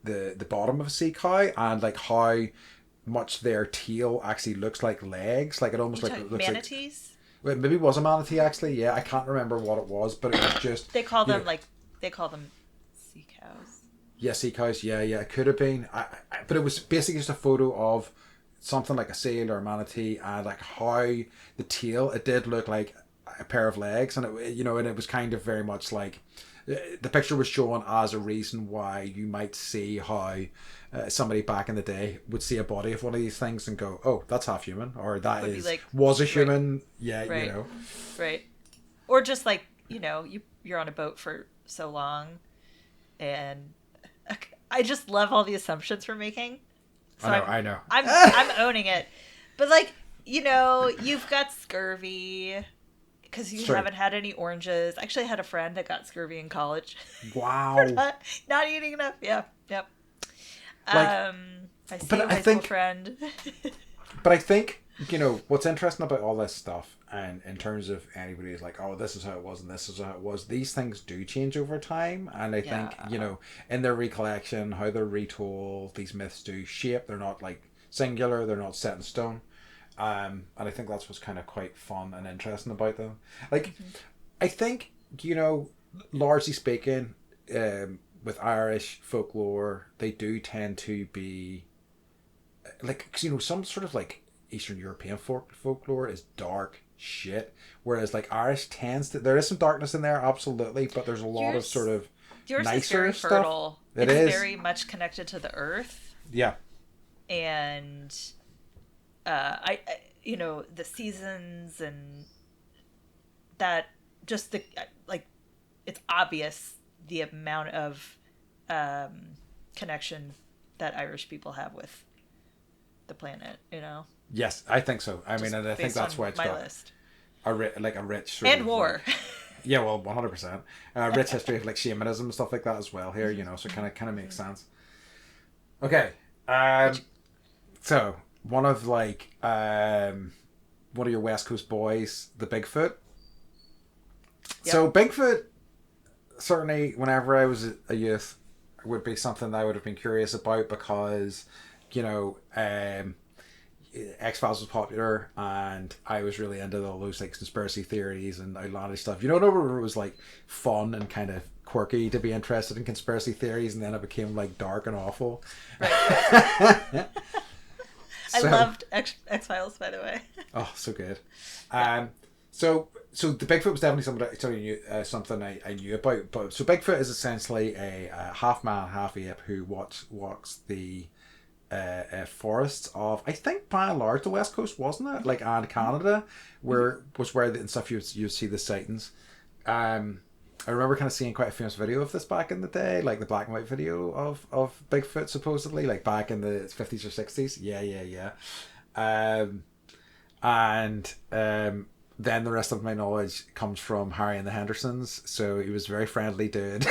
[SPEAKER 1] the bottom of a sea cow, and like how much their tail actually looks like legs. Like it almost looks
[SPEAKER 2] manatees.
[SPEAKER 1] Like, maybe it was a manatee actually. Yeah, I can't remember what it was, but it was just
[SPEAKER 2] they call them sea cows.
[SPEAKER 1] Yeah, sea cows. Yeah, it could have been. But it was basically just a photo of something like a seal or a manatee, and like how the tail, it did look like a pair of legs, and it and it was kind of very much like the picture was shown as a reason why you might see how somebody back in the day would see a body of one of these things and go, oh, that's half human, or that was a human. Right. Yeah,
[SPEAKER 2] right. Right. Or just like, you're on a boat for so long, and I just love all the assumptions we're making. So
[SPEAKER 1] I know.
[SPEAKER 2] I'm owning it. But like, you've got scurvy because you haven't had any oranges. Actually, I had a friend that got scurvy in college.
[SPEAKER 1] Wow.
[SPEAKER 2] not eating enough. Yeah. Yep.
[SPEAKER 1] Like,
[SPEAKER 2] I see a high school friend.
[SPEAKER 1] But I think, what's interesting about all this stuff, and in terms of anybody who's like, oh, this is how it was and this is how it was, these things do change over time. And I think, in their recollection, how they're retold, these myths do shape. They're not like singular, they're not set in stone. And I think that's what's kind of quite fun and interesting about them. Like, I think, largely speaking, with Irish folklore, they do tend to be like, 'cause, some sort of like Eastern European folklore is dark shit, whereas like Irish tends to, there is some darkness in there, absolutely, but there's a lot of sort of nicer
[SPEAKER 2] is very
[SPEAKER 1] stuff.
[SPEAKER 2] Fertile.
[SPEAKER 1] It is
[SPEAKER 2] very much connected to the earth.
[SPEAKER 1] Yeah.
[SPEAKER 2] And I the seasons, and that just the like, it's obvious the amount of connection that Irish people have with the planet,
[SPEAKER 1] Yes, I think so. I mean, and I think that's why it's got
[SPEAKER 2] list.
[SPEAKER 1] a rich sort
[SPEAKER 2] and
[SPEAKER 1] of,
[SPEAKER 2] war.
[SPEAKER 1] Like, yeah, well, 100%. Rich history of like shamanism and stuff like that as well here, so it kind of makes sense. Okay, so one of like one of your West Coast boys, the Bigfoot.
[SPEAKER 2] Yep.
[SPEAKER 1] So Bigfoot, certainly, whenever I was a youth, would be something that I would have been curious about because, you know, X-Files was popular and I was really into all those like conspiracy theories and outlandish stuff. You know, whenever it was like fun and kind of quirky to be interested in conspiracy theories, and then it became like dark and awful.
[SPEAKER 2] Right. I loved X-Files, by the way.
[SPEAKER 1] Oh, so good. So the Bigfoot was definitely something I knew about. But so Bigfoot is essentially a half man, half ape who walks the forests of, I think by and large the West Coast, wasn't it? Like, and Canada, where the and stuff you see the sightings. I remember kind of seeing quite a famous video of this back in the day, like the black and white video of Bigfoot supposedly, like back in the 50s or 60s. Yeah. Then the rest of my knowledge comes from Harry and the Hendersons. So he was a very friendly dude,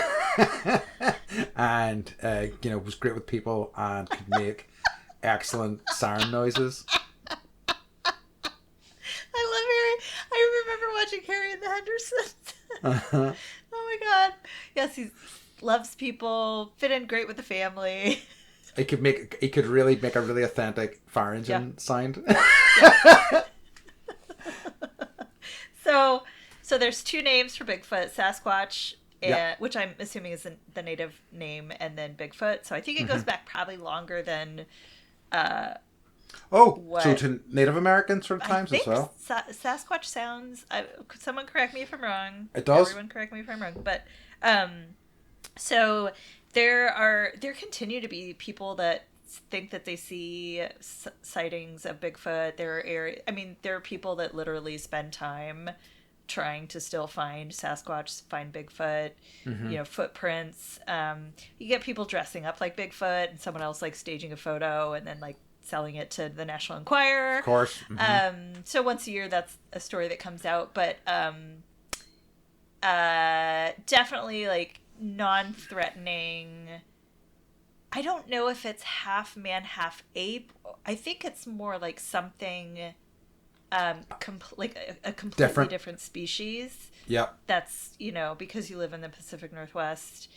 [SPEAKER 1] and was great with people and could make excellent siren noises.
[SPEAKER 2] I love Harry. I remember watching Harry and the Hendersons. Oh my god! Yes, he loves people. Fit in great with the family.
[SPEAKER 1] It could really make a really authentic fire engine sound.
[SPEAKER 2] So there's two names for Bigfoot: Sasquatch, which I'm assuming is the native name, and then Bigfoot. So I think it goes back probably longer than.
[SPEAKER 1] So to Native American sort of times as well.
[SPEAKER 2] Sasquatch sounds. Could someone correct me if I'm wrong?
[SPEAKER 1] It does.
[SPEAKER 2] Everyone correct me if I'm wrong. But so there continue to be people that think that they see sightings of Bigfoot. There are people that literally spend time trying to still find Sasquatch, find Bigfoot, footprints. You get people dressing up like Bigfoot and someone else like staging a photo and then like selling it to the National Enquirer.
[SPEAKER 1] Of course. Mm-hmm.
[SPEAKER 2] So once a year, that's a story that comes out, but definitely like non-threatening. I don't know if it's half man, half ape. I think it's more like something like a completely different species.
[SPEAKER 1] Yeah.
[SPEAKER 2] That's, because you live in the Pacific Northwest,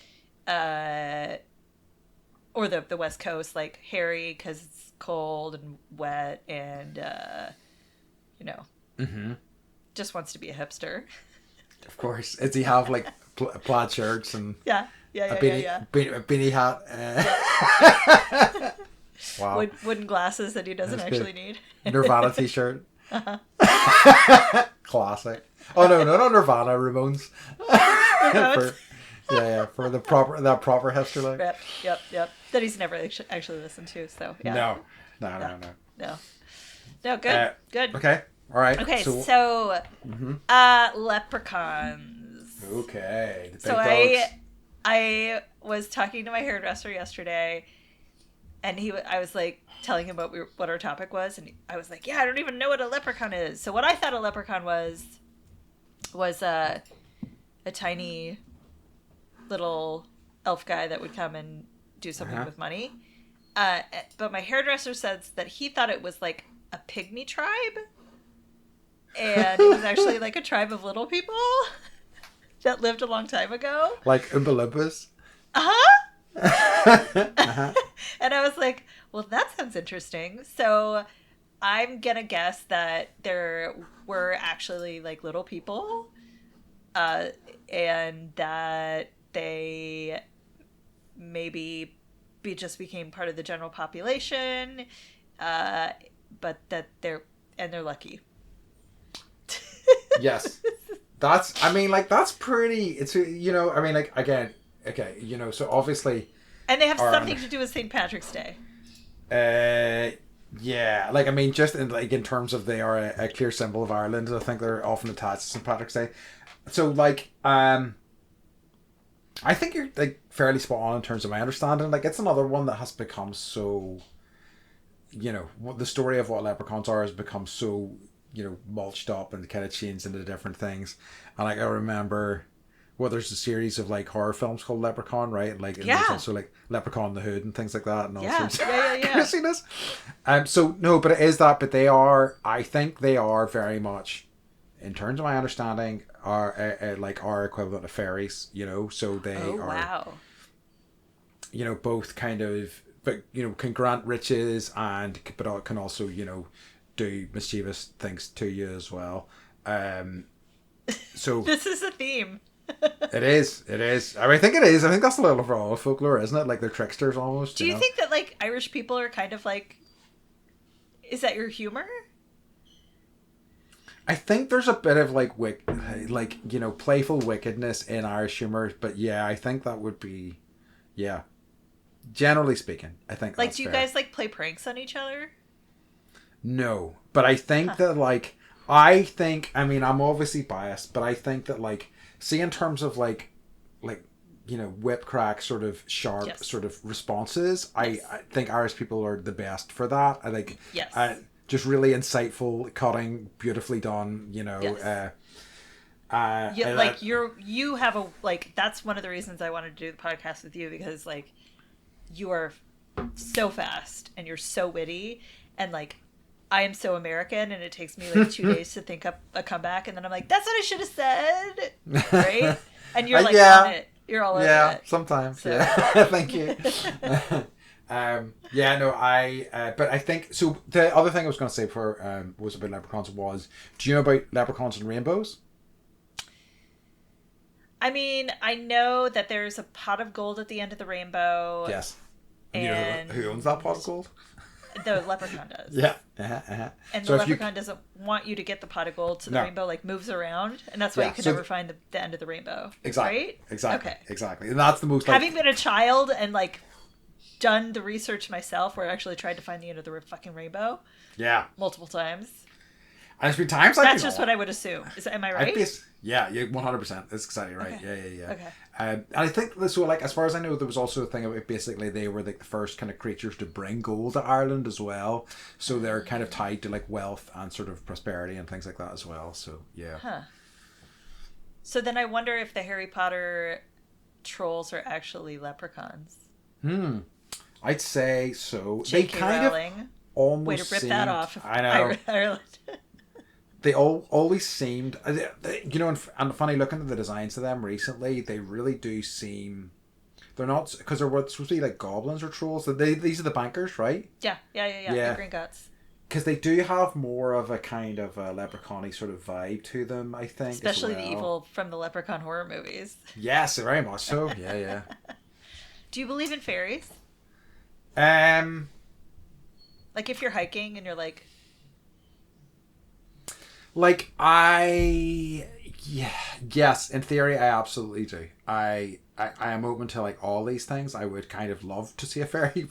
[SPEAKER 2] or the West Coast, like hairy because it's cold and wet and, just wants to be a hipster.
[SPEAKER 1] Of course. Does he have like plaid shirts and
[SPEAKER 2] a
[SPEAKER 1] beanie hat? Wow.
[SPEAKER 2] Wooden glasses that he doesn't actually need.
[SPEAKER 1] Nirvana t-shirt. Classic. Oh no, not Nirvana, Ramones. For the proper hipster look.
[SPEAKER 2] Yep. That he's never actually listened to. So yeah. No. Good. Good.
[SPEAKER 1] Okay. All right.
[SPEAKER 2] Okay. So leprechauns.
[SPEAKER 1] Okay. The big
[SPEAKER 2] so
[SPEAKER 1] dogs.
[SPEAKER 2] I was talking to my hairdresser yesterday, and I was like telling him what our topic was, and I was like, I don't even know what a leprechaun is. So what I thought a leprechaun was a tiny little elf guy that would come and do something with money. But my hairdresser says that he thought it was like a pygmy tribe, and it was actually like a tribe of little people that lived a long time ago.
[SPEAKER 1] Like Oompa Loompas?
[SPEAKER 2] And I was like, well, that sounds interesting. So I'm gonna guess that there were actually like little people, and that they maybe just became part of the general population, but that they're lucky.
[SPEAKER 1] Yes. That's pretty, it's, again, okay, so obviously.
[SPEAKER 2] And they have something to do with St. Patrick's Day.
[SPEAKER 1] Yeah, just in terms of they are a clear symbol of Ireland. I think they're often attached to St. Patrick's Day. So, I think you're, fairly spot on in terms of my understanding. It's another one that has become so, the story of what leprechauns are has become so, mulched up and kind of changed into different things. And, I remember well, there's a series of like horror films called Leprechaun, right? And like, and there's
[SPEAKER 2] Yeah.
[SPEAKER 1] also like Leprechaun in the Hood and things like that, and all
[SPEAKER 2] Yeah.
[SPEAKER 1] sorts of
[SPEAKER 2] Yeah.
[SPEAKER 1] craziness. So no, but it is that. But they are, I think, they are very much, in terms of my understanding, are like our equivalent of fairies. You know, so they
[SPEAKER 2] Oh,
[SPEAKER 1] are,
[SPEAKER 2] wow.
[SPEAKER 1] you know, both kind of, but you know, can grant riches and but can also, you know, do mischievous things to you as well. So
[SPEAKER 2] This is a theme.
[SPEAKER 1] it is. It is. I mean, I think it is. I think that's a little of all folklore, isn't it? Like they're tricksters almost.
[SPEAKER 2] Do
[SPEAKER 1] You
[SPEAKER 2] you
[SPEAKER 1] know.
[SPEAKER 2] think that like Irish people are kind of like, is that your humor?
[SPEAKER 1] I think there's a bit of like you know, playful wickedness in Irish humor, but yeah, I think that would be, yeah. Generally speaking, I think
[SPEAKER 2] Like,
[SPEAKER 1] that's
[SPEAKER 2] do you
[SPEAKER 1] fair.
[SPEAKER 2] guys like play pranks on each other?
[SPEAKER 1] No, but I think that like I mean I'm obviously biased, but I think that like see in terms of like you know whip crack sort of sharp
[SPEAKER 2] Yes.
[SPEAKER 1] sort of responses,
[SPEAKER 2] Yes.
[SPEAKER 1] I think Irish people are the best for that. I think
[SPEAKER 2] Yes.
[SPEAKER 1] just really insightful, cutting, beautifully done. You know,
[SPEAKER 2] Yes.
[SPEAKER 1] I,
[SPEAKER 2] Like you have a like that's one of the reasons I wanted to do the podcast with you because like you are so fast and you're so witty and like I am so American and it takes me like 2 days to think up a comeback and then I'm like that's what I should have said, right? And you're like
[SPEAKER 1] yeah.
[SPEAKER 2] on it, you're all over
[SPEAKER 1] yeah,
[SPEAKER 2] it.
[SPEAKER 1] sometimes.
[SPEAKER 2] So.
[SPEAKER 1] Yeah, thank you. Yeah, no, but I think so. The other thing I was going to say before was about leprechauns was, do you know about leprechauns and rainbows?
[SPEAKER 2] I mean, I know that there's a pot of gold at the end of the rainbow.
[SPEAKER 1] Yes. And you know
[SPEAKER 2] And
[SPEAKER 1] who owns that pot of gold?
[SPEAKER 2] the leprechaun does.
[SPEAKER 1] Yeah.
[SPEAKER 2] And
[SPEAKER 1] So
[SPEAKER 2] the
[SPEAKER 1] if you,
[SPEAKER 2] leprechaun doesn't want you to get the pot of gold, so the
[SPEAKER 1] No.
[SPEAKER 2] rainbow like moves around, and that's why
[SPEAKER 1] Yeah,
[SPEAKER 2] you can
[SPEAKER 1] so
[SPEAKER 2] never find the end of the rainbow.
[SPEAKER 1] exactly,
[SPEAKER 2] Right?
[SPEAKER 1] exactly,
[SPEAKER 2] Okay.
[SPEAKER 1] exactly, and that's the most like,
[SPEAKER 2] Having been a child and like done the research myself, where I actually tried to find the end of the fucking rainbow
[SPEAKER 1] yeah.
[SPEAKER 2] multiple times.
[SPEAKER 1] And it's been times like
[SPEAKER 2] That's just what I would assume. Am I right?
[SPEAKER 1] Yeah, 100%. That's exactly right.
[SPEAKER 2] Okay.
[SPEAKER 1] Yeah.
[SPEAKER 2] Okay.
[SPEAKER 1] And I think this so like as far as I know, there was also a thing about basically they were like the first kind of creatures to bring gold to Ireland as well. So they're kind of tied to like wealth and sort of prosperity and things like that as well. So yeah.
[SPEAKER 2] Huh. So then I wonder if the Harry Potter trolls are actually leprechauns.
[SPEAKER 1] I'd say so. They
[SPEAKER 2] J.K.
[SPEAKER 1] kind
[SPEAKER 2] Rowling.
[SPEAKER 1] of almost
[SPEAKER 2] Way to rip
[SPEAKER 1] seemed,
[SPEAKER 2] that off.
[SPEAKER 1] I know.
[SPEAKER 2] Ireland.
[SPEAKER 1] They always seemed, you know, and funny looking at the designs of them recently, they really do seem. They're not because they're what's supposed to be like goblins or trolls. These are the bankers, right?
[SPEAKER 2] Yeah.
[SPEAKER 1] Yeah.
[SPEAKER 2] The Green Guts.
[SPEAKER 1] Because they do have more of a kind of a leprechaun-y sort of vibe to them, I think.
[SPEAKER 2] Especially
[SPEAKER 1] as well.
[SPEAKER 2] the evil from the Leprechaun horror movies.
[SPEAKER 1] Yes, very much so. Yeah.
[SPEAKER 2] Do you believe in fairies?
[SPEAKER 1] Um,
[SPEAKER 2] Like if you're hiking and you're
[SPEAKER 1] like yes, in theory, I absolutely do. I am open to like all these things. I would kind of love to see a fairy.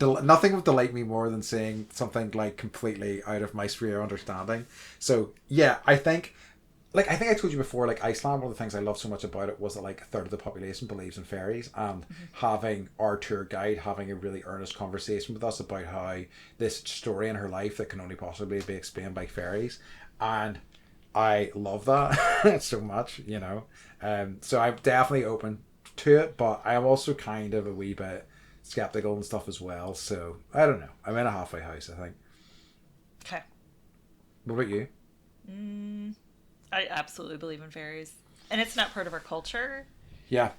[SPEAKER 1] Nothing would delight me more than seeing something like completely out of my sphere of understanding. So yeah, I think I told you before, like Iceland, one of the things I love so much about it was that like a third of the population believes in fairies, and having our tour guide having a really earnest conversation with us about how this story in her life that can only possibly be explained by fairies, and I love that so much, you know. So I'm definitely open to it, but I am also kind of a wee bit skeptical and stuff as well. So I don't know. I'm in a halfway house, I think.
[SPEAKER 2] okay.
[SPEAKER 1] What about you?
[SPEAKER 2] I absolutely believe in fairies. And it's not part of our culture.
[SPEAKER 1] Yeah.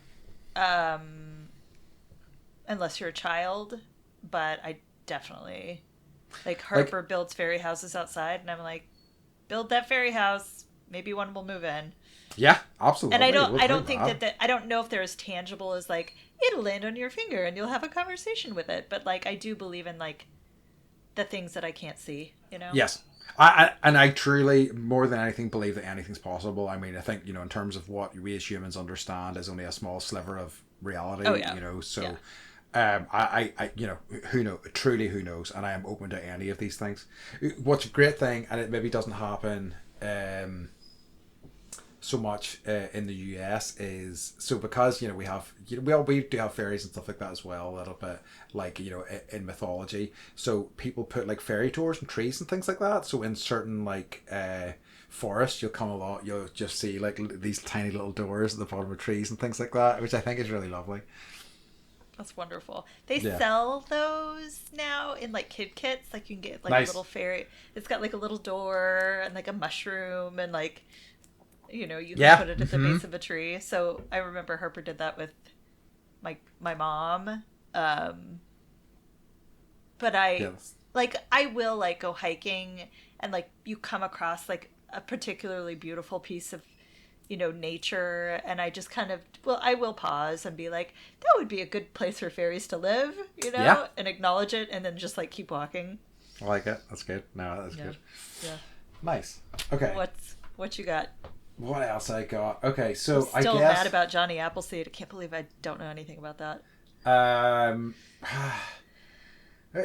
[SPEAKER 2] Unless you're a child. But I definitely like Harper builds fairy houses outside and I'm like, build that fairy house. Maybe one will move in.
[SPEAKER 1] Yeah, absolutely.
[SPEAKER 2] And I don't
[SPEAKER 1] Wouldn't
[SPEAKER 2] think
[SPEAKER 1] mind
[SPEAKER 2] that I don't know if they're as tangible as like it'll land on your finger and you'll have a conversation with it. But like I do believe in like the things that I can't see, you know?
[SPEAKER 1] Yes. I truly, more than anything, believe that anything's possible. I mean, I think, you know, in terms of what we as humans understand is only a small sliver of reality,
[SPEAKER 2] Oh, yeah.
[SPEAKER 1] you know, so
[SPEAKER 2] Yeah.
[SPEAKER 1] I you know, who knows, truly who knows, and I am open to any of these things. What's a great thing, and it maybe doesn't happen so much in the US is so because you know we have we do have fairies and stuff like that as well a little bit like you know in mythology, so people put like fairy tours and trees and things like that, so in certain like forest, you'll come along, you'll just see like these tiny little doors at the bottom of trees and things like that, which I think is really lovely.
[SPEAKER 2] That's wonderful. They
[SPEAKER 1] Yeah.
[SPEAKER 2] sell those now in like kid kits. Like you can get like a
[SPEAKER 1] Nice.
[SPEAKER 2] little fairy. It's got like a little door and like a mushroom and like you can
[SPEAKER 1] Yeah.
[SPEAKER 2] put it at the base of a tree. So I remember Harper did that with my mom. But
[SPEAKER 1] Yes.
[SPEAKER 2] I will like go hiking and like you come across like a particularly beautiful piece of nature, and I just kind of I will pause and be like, that would be a good place for fairies to live,
[SPEAKER 1] Yeah.
[SPEAKER 2] and acknowledge it, and then just like keep walking.
[SPEAKER 1] I like it. That's good. No, that's
[SPEAKER 2] Yeah,
[SPEAKER 1] good.
[SPEAKER 2] yeah.
[SPEAKER 1] Nice. Okay.
[SPEAKER 2] What you got?
[SPEAKER 1] What else I got? Okay,
[SPEAKER 2] I'm
[SPEAKER 1] so I
[SPEAKER 2] still
[SPEAKER 1] guess
[SPEAKER 2] mad about Johnny Appleseed. I can't believe I don't know anything about that.
[SPEAKER 1] um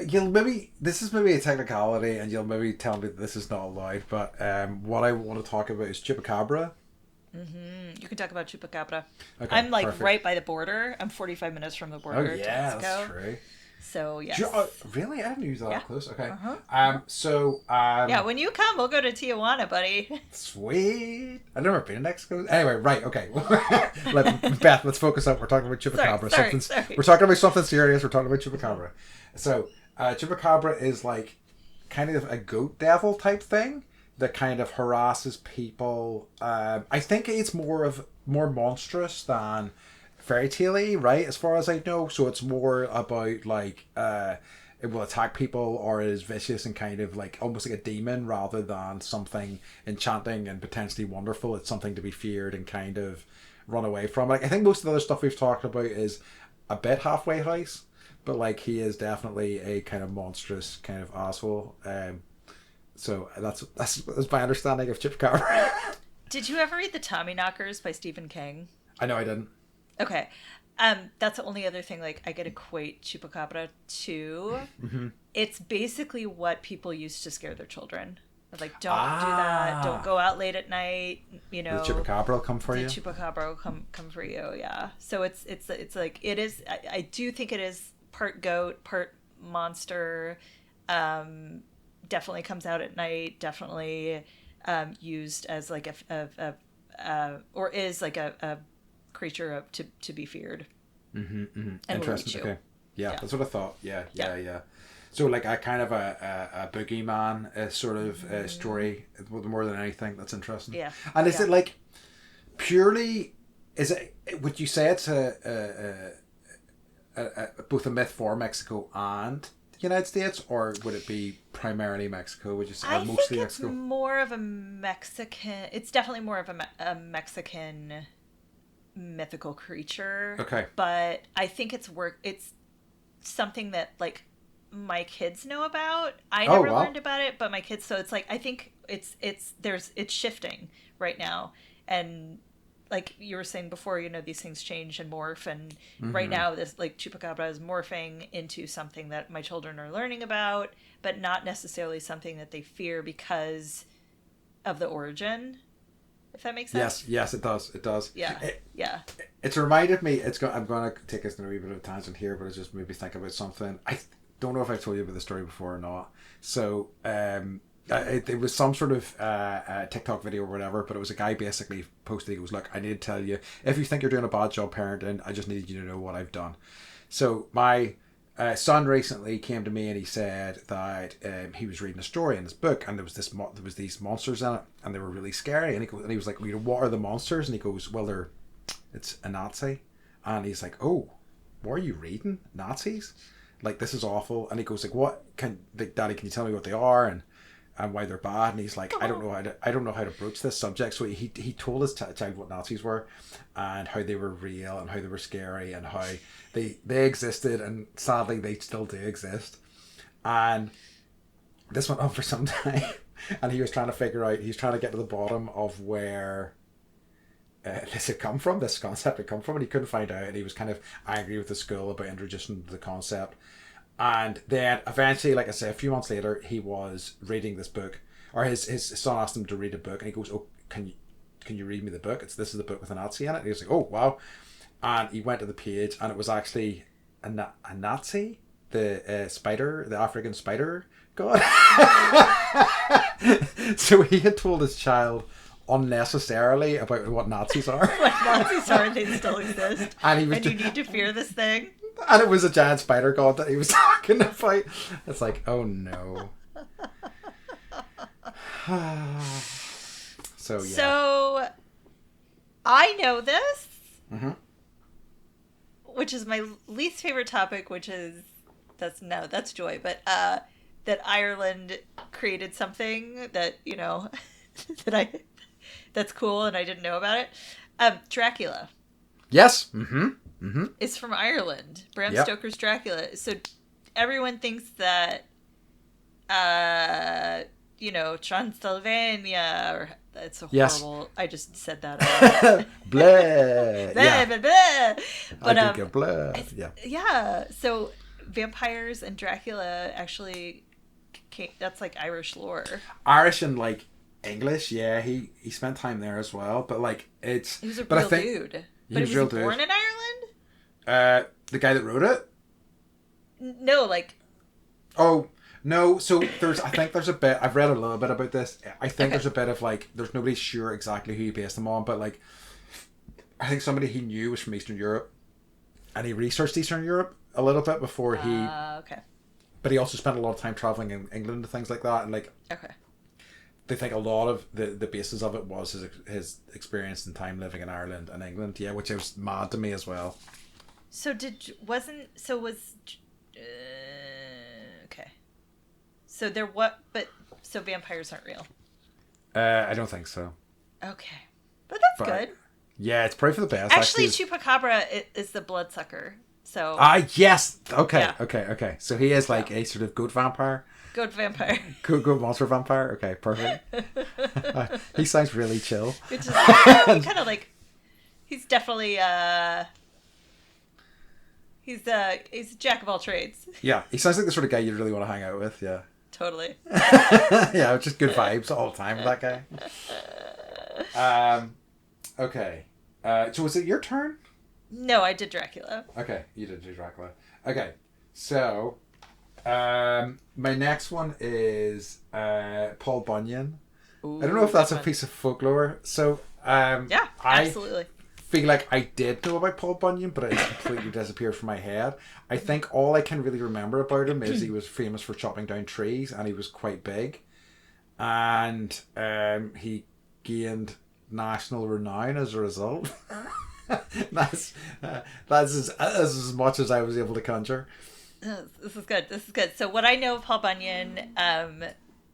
[SPEAKER 1] you'll maybe this is maybe a technicality and you'll maybe tell me that this is not allowed, but what I want to talk about is chupacabra.
[SPEAKER 2] You can talk about chupacabra.
[SPEAKER 1] Okay,
[SPEAKER 2] I'm like
[SPEAKER 1] perfect.
[SPEAKER 2] right by the border. I'm 45 minutes from the
[SPEAKER 1] Oh
[SPEAKER 2] border to
[SPEAKER 1] yeah,
[SPEAKER 2] Mexico.
[SPEAKER 1] that's true.
[SPEAKER 2] So yes.
[SPEAKER 1] Really? I didn't use that
[SPEAKER 2] Yeah.
[SPEAKER 1] close. Okay.
[SPEAKER 2] Uh-huh. Yeah, when you come, we'll go to Tijuana, buddy.
[SPEAKER 1] Sweet. I've never been to Mexico. Anyway, right, okay. Beth, let's focus up. We're talking about chupacabra.
[SPEAKER 2] Sorry.
[SPEAKER 1] We're talking about something serious. We're talking about chupacabra. So, chupacabra is like kind of a goat devil type thing that kind of harasses people. I think it's more monstrous than fairy tale-y, right? As far as I know. So it's more about like it will attack people, or it is vicious and kind of like almost like a demon rather than something enchanting and potentially wonderful. It's something to be feared and kind of run away from. Like I think most of the other stuff we've talked about is a bit halfway house, but like he is definitely a kind of monstrous kind of asshole. So that's my understanding of Chupacabra.
[SPEAKER 2] Did you ever read The Tommyknockers by Stephen King?
[SPEAKER 1] I know I didn't.
[SPEAKER 2] Okay. That's the only other thing like I could equate Chupacabra to.
[SPEAKER 1] Mm-hmm.
[SPEAKER 2] It's basically what people used to scare their children. Like, don't do that. Don't go out late at night.
[SPEAKER 1] The Chupacabra will come for
[SPEAKER 2] the
[SPEAKER 1] you.
[SPEAKER 2] Chupacabra will come for you. Yeah. So it's like it is. I do think it is part goat, part monster. Definitely comes out at night. Definitely used as like or is like a creature to be feared.
[SPEAKER 1] Mm-hmm, mm-hmm.
[SPEAKER 2] And
[SPEAKER 1] Interesting. Okay. Yeah,
[SPEAKER 2] Yeah.
[SPEAKER 1] that's what I thought. Yeah. So like a kind of a boogeyman sort of story more than anything. That's interesting.
[SPEAKER 2] Yeah.
[SPEAKER 1] And is it like purely? Is it? Would you say it's both a myth for Mexico and the United States, or would it be primarily Mexico? Would you say
[SPEAKER 2] I
[SPEAKER 1] mostly
[SPEAKER 2] think it's
[SPEAKER 1] Mexico?
[SPEAKER 2] more of a Mexican. It's definitely more of a Mexican mythical creature.
[SPEAKER 1] Okay.
[SPEAKER 2] But I think it's something that like my kids know about. I never learned about it, but my kids. So it's like I think it's shifting right now, and like you were saying before, these things change and morph, and right now this like Chupacabra is morphing into something that my children are learning about, but not necessarily something that they fear because of the origin. If that makes sense.
[SPEAKER 1] Yes, it does. It does.
[SPEAKER 2] Yeah. Yeah.
[SPEAKER 1] It's reminded me. I'm going to take us on a wee bit of a tangent here, but it's just made me think about something. I don't know if I've told you about the story before or not. So, it was some sort of TikTok video or whatever, but it was a guy basically posted. He goes, "Look, I need to tell you, if you think you're doing a bad job parenting, I just need you to know what I've done." So my son recently came to me and he said that he was reading a story in his book, and there was these monsters in it, and they were really scary. And he was like, "What are the monsters?" And he goes, "Well, it's a Nazi." And he's like, "Oh, what are you reading? Nazis? Like, this is awful." And he goes like, "Daddy, can you tell me what they are and why they're bad?" And he's like, I don't know how to broach this subject." So he told his child what Nazis were and how they were real and how they were scary and how they existed, and sadly they still do exist. And this went on for some time, and he was trying to get to the bottom of where this concept had come from, and he couldn't find out, and he was kind of angry with the school about introducing the concept. And then eventually, like I say, a few months later, he was reading this book, or his son asked him to read a book, and he goes, "Oh, can you read me the book? This is the book with a Nazi in it." And he was like, "Oh, wow." And he went to the page, and it was actually a Nazi, the African spider God. So he had told his child unnecessarily about what Nazis are.
[SPEAKER 2] Like Nazis are, they still exist.
[SPEAKER 1] And he was
[SPEAKER 2] you need to fear this thing.
[SPEAKER 1] And it was a giant spider god that he was talking about. It's like, oh no. So yeah.
[SPEAKER 2] So I know this, which is my least favorite topic, which is that's joy, but that Ireland created something that that's cool and I didn't know about it. Dracula.
[SPEAKER 1] Yes.
[SPEAKER 2] Is from Ireland. Bram
[SPEAKER 1] Yep.
[SPEAKER 2] Stoker's Dracula. So everyone thinks that Transylvania, or that's a horrible. Yes. I just said that.
[SPEAKER 1] Blah.
[SPEAKER 2] Blah, blah, blah. But
[SPEAKER 1] I think blah. Yeah.
[SPEAKER 2] Yeah. So vampires and Dracula actually that's like Irish lore.
[SPEAKER 1] Irish and like English, yeah. He spent time there as well, but like it's.
[SPEAKER 2] He was a
[SPEAKER 1] but
[SPEAKER 2] real
[SPEAKER 1] I think,
[SPEAKER 2] dude.
[SPEAKER 1] He was real
[SPEAKER 2] born
[SPEAKER 1] dude.
[SPEAKER 2] in Ireland?
[SPEAKER 1] The guy that wrote it.
[SPEAKER 2] No, like.
[SPEAKER 1] Oh. No, so I think there's a bit, I've read a little bit about this. I think there's a bit of like, there's nobody sure exactly who he based them on, but like, I think somebody he knew was from Eastern Europe, and he researched Eastern Europe a little bit before he,
[SPEAKER 2] okay.
[SPEAKER 1] But he also spent a lot of time traveling in England and things like that, and like,
[SPEAKER 2] okay.
[SPEAKER 1] They think a lot of the basis of it was his experience and time living in Ireland and England, yeah, which was mad to me as well.
[SPEAKER 2] So so vampires aren't real?
[SPEAKER 1] I don't think so.
[SPEAKER 2] Okay. But that's good.
[SPEAKER 1] Yeah, it's probably for the best.
[SPEAKER 2] Actually, Chupacabra is the bloodsucker. So.
[SPEAKER 1] Yes. Okay.
[SPEAKER 2] Yeah.
[SPEAKER 1] Okay. So he is like a sort of goat vampire.
[SPEAKER 2] Goat vampire.
[SPEAKER 1] Goat monster vampire. Okay, perfect. He sounds really chill.
[SPEAKER 2] Which is kind of like, he's definitely he's a jack of all trades.
[SPEAKER 1] Yeah, he sounds like the sort of guy you'd really want to hang out with. Yeah.
[SPEAKER 2] Totally.
[SPEAKER 1] Yeah, just good vibes all the time with that guy. Okay. So was it your turn?
[SPEAKER 2] No, I did Dracula.
[SPEAKER 1] Okay, you did do Dracula. Okay, so my next one is Paul Bunyan.
[SPEAKER 2] Ooh,
[SPEAKER 1] I don't know if that's a piece of folklore. So
[SPEAKER 2] yeah, absolutely.
[SPEAKER 1] I feel like I did know about Paul Bunyan, but it completely disappeared from my head. I think all I can really remember about him is he was famous for chopping down trees, and he was quite big, and he gained national renown as a result. That's as much as I was able to conjure.
[SPEAKER 2] This is good. So what I know of Paul Bunyan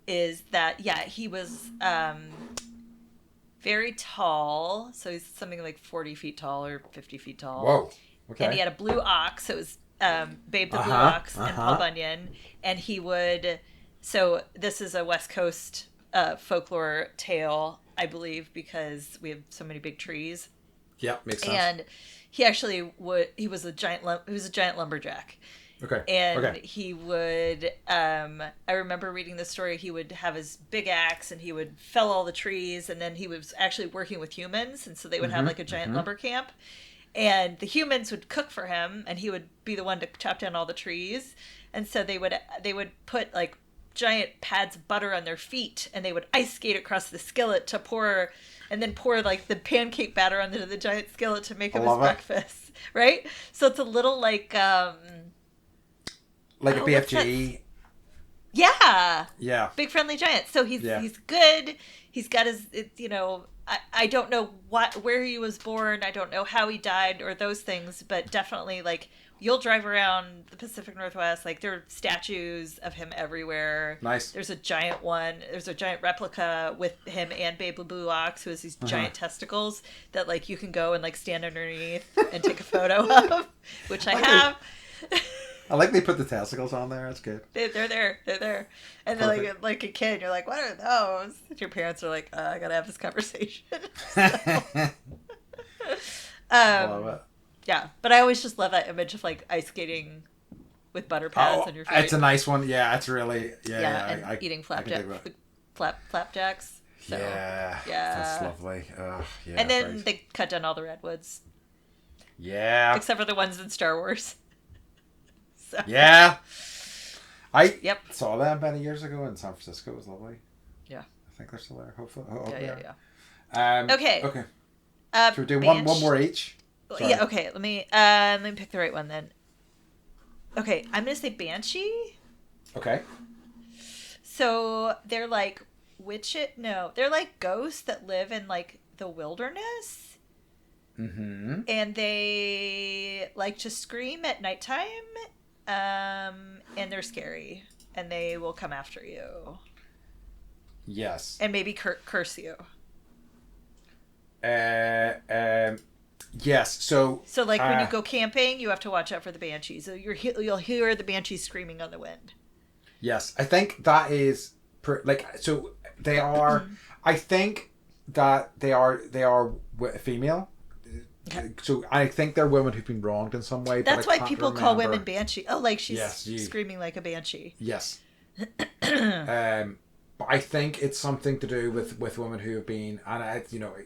[SPEAKER 2] is that he was very tall. So he's something like 40 feet tall or 50 feet tall.
[SPEAKER 1] Whoa. Okay.
[SPEAKER 2] And he had a blue ox. So it was Babe the Blue Ox and Paul Bunyan. And he would. So this is a West Coast folklore tale, I believe, because we have so many big trees.
[SPEAKER 1] Yeah, makes sense.
[SPEAKER 2] And he actually he was a giant lumberjack.
[SPEAKER 1] Okay.
[SPEAKER 2] And he would, I remember reading this story, he would have his big axe and he would fell all the trees, and then he was actually working with humans, and so they would have like a giant lumber camp, and the humans would cook for him, and he would be the one to chop down all the trees, and so they would put like giant pads of butter on their feet, and they would ice skate across the skillet to pour like the pancake batter onto the giant skillet to make him his breakfast, right? So it's a little like a BFG. Yeah.
[SPEAKER 1] Yeah.
[SPEAKER 2] Big Friendly Giant. So he's good. He's got his, I don't know where he was born. I don't know how he died or those things, but definitely like you'll drive around the Pacific Northwest, like there are statues of him everywhere.
[SPEAKER 1] Nice.
[SPEAKER 2] There's a giant one. There's a giant replica with him and Babe the Blue Ox, who has these giant testicles that like you can go and like stand underneath and take a photo of, which I have.
[SPEAKER 1] I like they put the testicles on there. That's good.
[SPEAKER 2] They're there. And then like a kid, you're like, what are those? And your parents are like, I gotta have this conversation.
[SPEAKER 1] I love it.
[SPEAKER 2] Yeah, but I always just love that image of like ice skating with butter pads on your feet.
[SPEAKER 1] It's a nice one. Yeah, it's really
[SPEAKER 2] and eating flapjacks. So,
[SPEAKER 1] yeah, that's lovely. Yeah,
[SPEAKER 2] and then they cut down all the redwoods.
[SPEAKER 1] Yeah,
[SPEAKER 2] except for the ones in Star Wars. So.
[SPEAKER 1] Yeah, I
[SPEAKER 2] Yep.
[SPEAKER 1] saw them many years ago in San Francisco. It was lovely.
[SPEAKER 2] Yeah.
[SPEAKER 1] I think they're still there. Hopefully.
[SPEAKER 2] Yeah.
[SPEAKER 1] Okay.
[SPEAKER 2] Okay.
[SPEAKER 1] Should we do one more each? Sorry.
[SPEAKER 2] Yeah. Okay. Let me pick the right one then. Okay, I'm gonna say banshee.
[SPEAKER 1] Okay.
[SPEAKER 2] So they're like no, they're like ghosts that live in like the wilderness.
[SPEAKER 1] Mm-hmm.
[SPEAKER 2] And they like to scream at nighttime. And they're scary. And they will come after you.
[SPEAKER 1] Yes.
[SPEAKER 2] And maybe curse you.
[SPEAKER 1] Yes. So
[SPEAKER 2] like when you go camping, you have to watch out for the banshees. So you'll hear the banshees screaming on the wind.
[SPEAKER 1] Yes, I think that is so they are. I think that they are female. Okay. So I think they're women who've been wronged in some way.
[SPEAKER 2] That's why people call women banshee. Oh, like she's screaming like a banshee.
[SPEAKER 1] Yes. But I think it's something to do with women who have been, and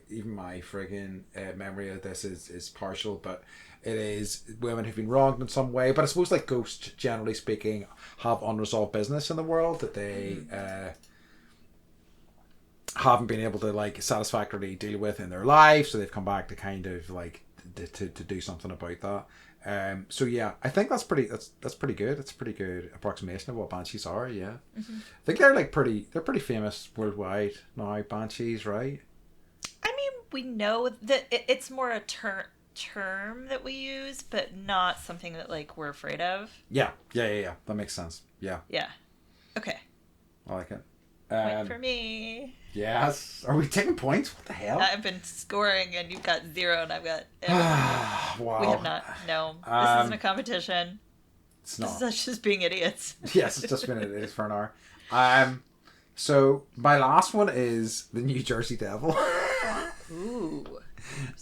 [SPEAKER 1] even my friggin' memory of this is partial, but it is women who've been wronged in some way. But I suppose like ghosts, generally speaking, have unresolved business in the world that they haven't been able to like satisfactorily deal with in their life, so they've come back to kind of like to do something about that. So yeah, I think that's pretty good. It's a pretty good approximation of what banshees are. Yeah, I think they're pretty famous worldwide now. Banshees, right?
[SPEAKER 2] I mean, we know that it's more a term that we use, but not something that like we're afraid of.
[SPEAKER 1] Yeah. That makes sense. Yeah.
[SPEAKER 2] Okay.
[SPEAKER 1] I like it.
[SPEAKER 2] Point for me.
[SPEAKER 1] Yes. Are we taking points? What the hell?
[SPEAKER 2] I've been scoring, and you've got 0, and I've got.
[SPEAKER 1] Wow.
[SPEAKER 2] We have not. No, this isn't a competition.
[SPEAKER 1] It's not.
[SPEAKER 2] This is just being idiots.
[SPEAKER 1] Yes, it's just been idiots for an hour. So my last one is the New Jersey Devil.
[SPEAKER 2] Ooh.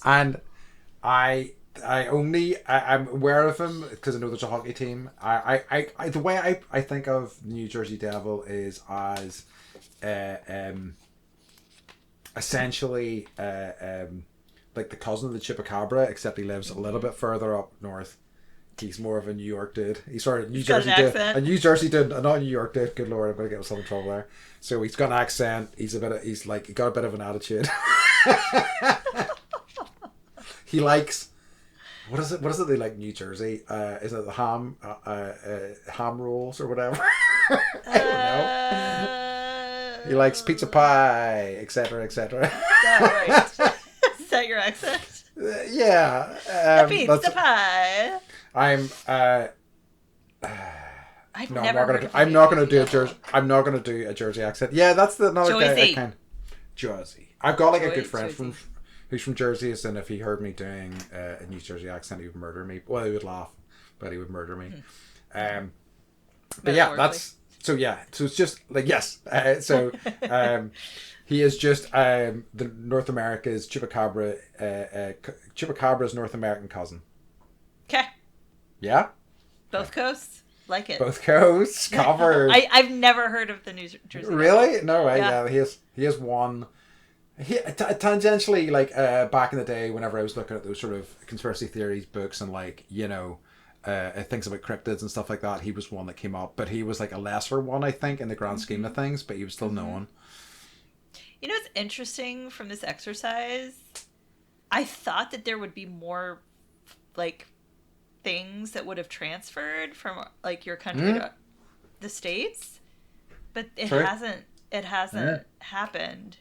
[SPEAKER 1] And I'm aware of him because I know there's a hockey team. The way I think of the New Jersey Devil is as essentially like the cousin of the Chupacabra, except he lives a little bit further up north. He's more of a New York dude. He's sort of New Jersey dude. A New Jersey dude, not a New York dude. Good lord, I'm gonna get myself in trouble there. So he's got an accent. He got a bit of an attitude. He likes. What is it they like New Jersey? Is it the ham rolls or whatever? I don't know. He likes pizza pie, etc., etc.
[SPEAKER 2] Is that right? Is that your accent?
[SPEAKER 1] Yeah.
[SPEAKER 2] The pizza pie.
[SPEAKER 1] I'm
[SPEAKER 2] I'm not gonna
[SPEAKER 1] do a Jersey accent. Yeah, that's the another
[SPEAKER 2] Jersey.
[SPEAKER 1] guy. Jersey. I've got like a good friend who's from Jersey, and if he heard me doing a New Jersey accent, he would murder me. Well, he would laugh, but he would murder me. But yeah, that's so. Yeah, so it's just like yes. He is just the North America's Chupacabra. Chupacabra's North American cousin.
[SPEAKER 2] Okay.
[SPEAKER 1] Yeah.
[SPEAKER 2] Both coasts. Like it.
[SPEAKER 1] Both coasts covered.
[SPEAKER 2] I've never heard of the New Jersey.
[SPEAKER 1] Really? No way. Yeah. He has one. Tangentially, like back in the day, whenever I was looking at those sort of conspiracy theories books and like things about cryptids and stuff like that, he was one that came up, but he was like a lesser one, I think, in the grand scheme of things. But he was still known.
[SPEAKER 2] You know what's interesting from this exercise? I thought that there would be more like things that would have transferred from like your country to the States, but it hasn't happened.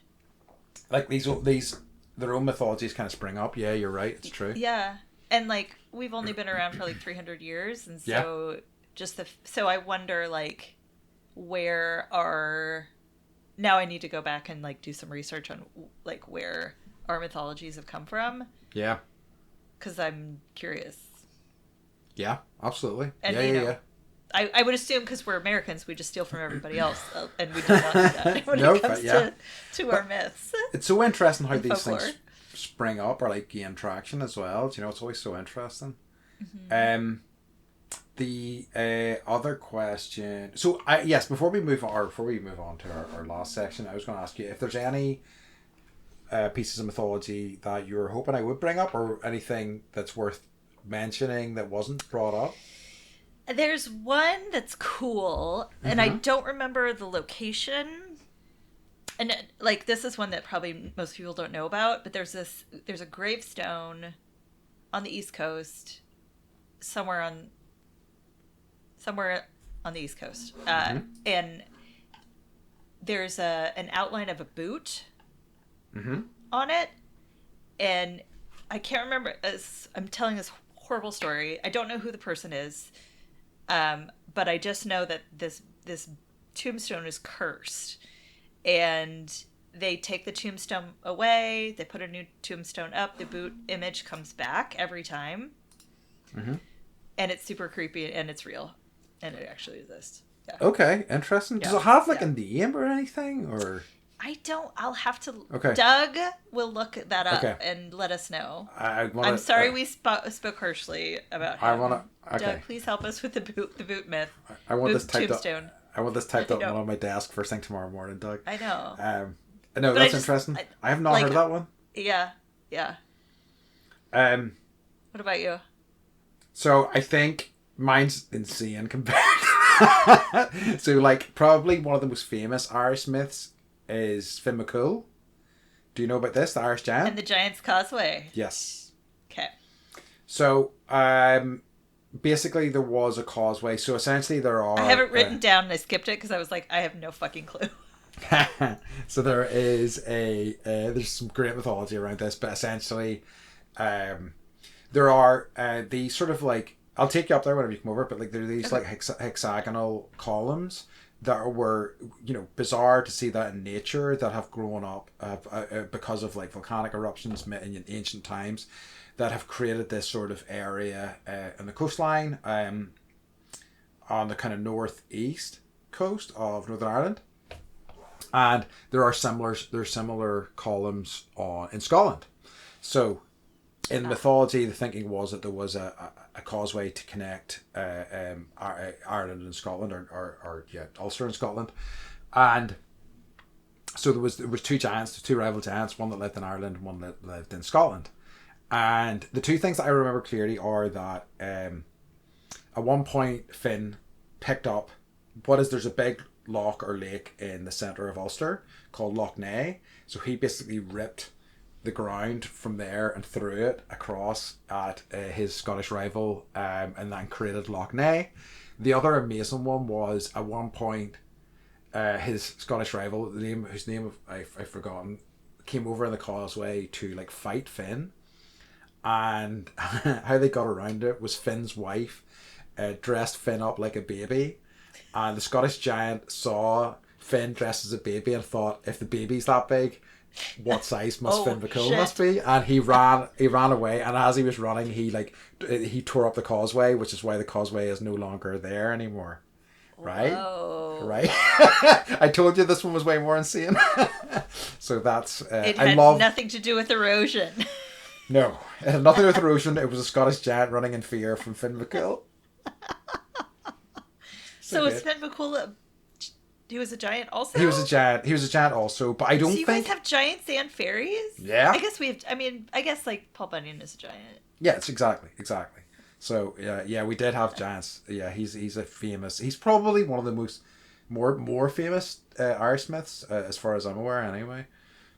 [SPEAKER 1] Like these their own mythologies kind of spring up. Yeah, you're right. It's true.
[SPEAKER 2] Yeah, and like we've only been around for like 300 years, and so so I wonder like where are now I need to go back and like do some research on like where our mythologies have come from. Yeah, because I'm curious. Yeah, absolutely. And, yeah. I would assume because we're Americans, we just steal from everybody else, and we don't want that when it comes to our myths. It's so interesting how these folklore. Things spring up or like gain traction as well. You know, it's always so interesting. Mm-hmm. The other question. So before we move on to our last section, I was going to ask you if there's any pieces of mythology that you're hoping I would bring up, or anything that's worth mentioning that wasn't brought up. There's one that's cool, and I don't remember the location. And like this is one that probably most people don't know about, but there's a gravestone on the East Coast, somewhere on the East Coast, and there's an outline of a boot on it, and I can't remember. As I'm telling this horrible story, I don't know who the person is, but I just know that this tombstone is cursed, and they take the tombstone away. They put a new tombstone up. The boot image comes back every time, and it's super creepy, and it's real, and it actually exists. Yeah.
[SPEAKER 1] Okay, interesting. Does it have like a name or anything, or?
[SPEAKER 2] I don't. I'll have to.
[SPEAKER 1] Okay.
[SPEAKER 2] Doug will look that up and let us know. I'm sorry we spoke harshly about him.
[SPEAKER 1] I want to. Okay.
[SPEAKER 2] Doug, please help us with the boot myth.
[SPEAKER 1] I want this typed
[SPEAKER 2] tombstone.
[SPEAKER 1] up. I want this typed up on my desk first thing tomorrow morning, Doug.
[SPEAKER 2] I know.
[SPEAKER 1] No, that's interesting. I have not heard of that one.
[SPEAKER 2] Yeah. What about you?
[SPEAKER 1] So I think mine's insane compared. So like probably one of the most famous Irish myths is Finn McCool. Do you know about this, the Irish giant?
[SPEAKER 2] And the Giant's Causeway.
[SPEAKER 1] Yes.
[SPEAKER 2] Okay.
[SPEAKER 1] So basically there was a causeway. So essentially there are...
[SPEAKER 2] I have it written down and I skipped it because I was like, I have no fucking clue.
[SPEAKER 1] So there is there's some great mythology around this, but essentially there are these sort of like, I'll take you up there whenever you come over, but like there are these like hexagonal columns that were, bizarre to see that in nature, that have grown up because of like volcanic eruptions in ancient times, that have created this sort of area on the coastline on the kind of northeast coast of Northern Ireland. And there are similar columns in Scotland. So in mythology, the thinking was that there was a causeway to connect Ireland and Scotland, or Ulster and Scotland. And so there was two rival giants, one that lived in Ireland and one that lived in Scotland. And the two things that I remember clearly are that at one point Finn picked up there's a big loch or lake in the centre of Ulster called Loch Ness. So he basically ripped the ground from there and threw it across at his Scottish rival, and then created Loch Ness. The other amazing one was at one point his Scottish rival, whose name I've forgotten, came over in the causeway to like fight Finn, and how they got around it was Finn's wife dressed Finn up like a baby. And the Scottish giant saw Finn dressed as a baby and thought, if the baby's that big, what size must Finn McCool must be? And he ran away. And as he was running, he tore up the causeway, which is why the causeway is no longer there anymore. Right?
[SPEAKER 2] Whoa.
[SPEAKER 1] Right? I told you this one was way more insane. So that's...
[SPEAKER 2] it had nothing to do with erosion.
[SPEAKER 1] No, it had nothing to do with erosion. It was a Scottish giant running in fear from Finn McCool.
[SPEAKER 2] So was Finn McCool he was a giant also?
[SPEAKER 1] He was a giant also, but I don't think...
[SPEAKER 2] So you guys have giants and fairies?
[SPEAKER 1] Yeah.
[SPEAKER 2] I guess I guess like Paul Bunyan is a giant.
[SPEAKER 1] Yes, exactly. So yeah, we did have giants. Yeah, he's a famous... He's probably one of the more famous Irish myths, as far as I'm aware anyway.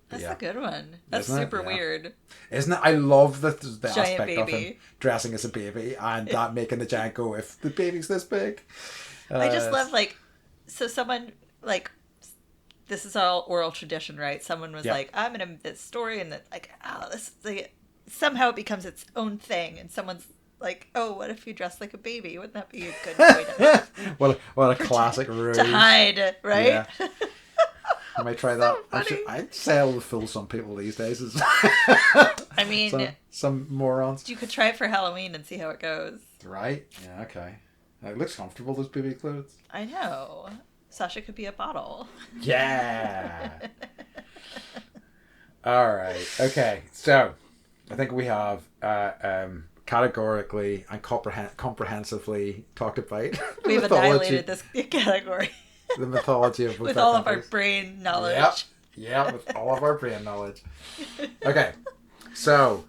[SPEAKER 2] That's a good one. That's super weird.
[SPEAKER 1] Isn't it? I love the
[SPEAKER 2] giant
[SPEAKER 1] aspect
[SPEAKER 2] baby.
[SPEAKER 1] Of him dressing as a baby and that making the giant go, if the baby's this big.
[SPEAKER 2] I just love so someone this is all oral tradition, right? Someone was like, I'm gonna this story, and that somehow it becomes its own thing, and someone's like, oh, what if you dress like a baby? Wouldn't that be a good way to
[SPEAKER 1] what a classic ruse
[SPEAKER 2] to hide, right?
[SPEAKER 1] Yeah. I might try that. I'd say I'll fool some people these days.
[SPEAKER 2] I mean,
[SPEAKER 1] some morons.
[SPEAKER 2] You could try it for Halloween and see how it goes.
[SPEAKER 1] Right? Yeah. Okay. It looks comfortable, those baby clothes.
[SPEAKER 2] I know. Sasha could be a bottle.
[SPEAKER 1] Yeah. All right. Okay. So, I think we have categorically and comprehensively talked about
[SPEAKER 2] we have annihilated this category.
[SPEAKER 1] The mythology of
[SPEAKER 2] with all of our brain knowledge.
[SPEAKER 1] Yeah, with all of our brain knowledge. Okay. So,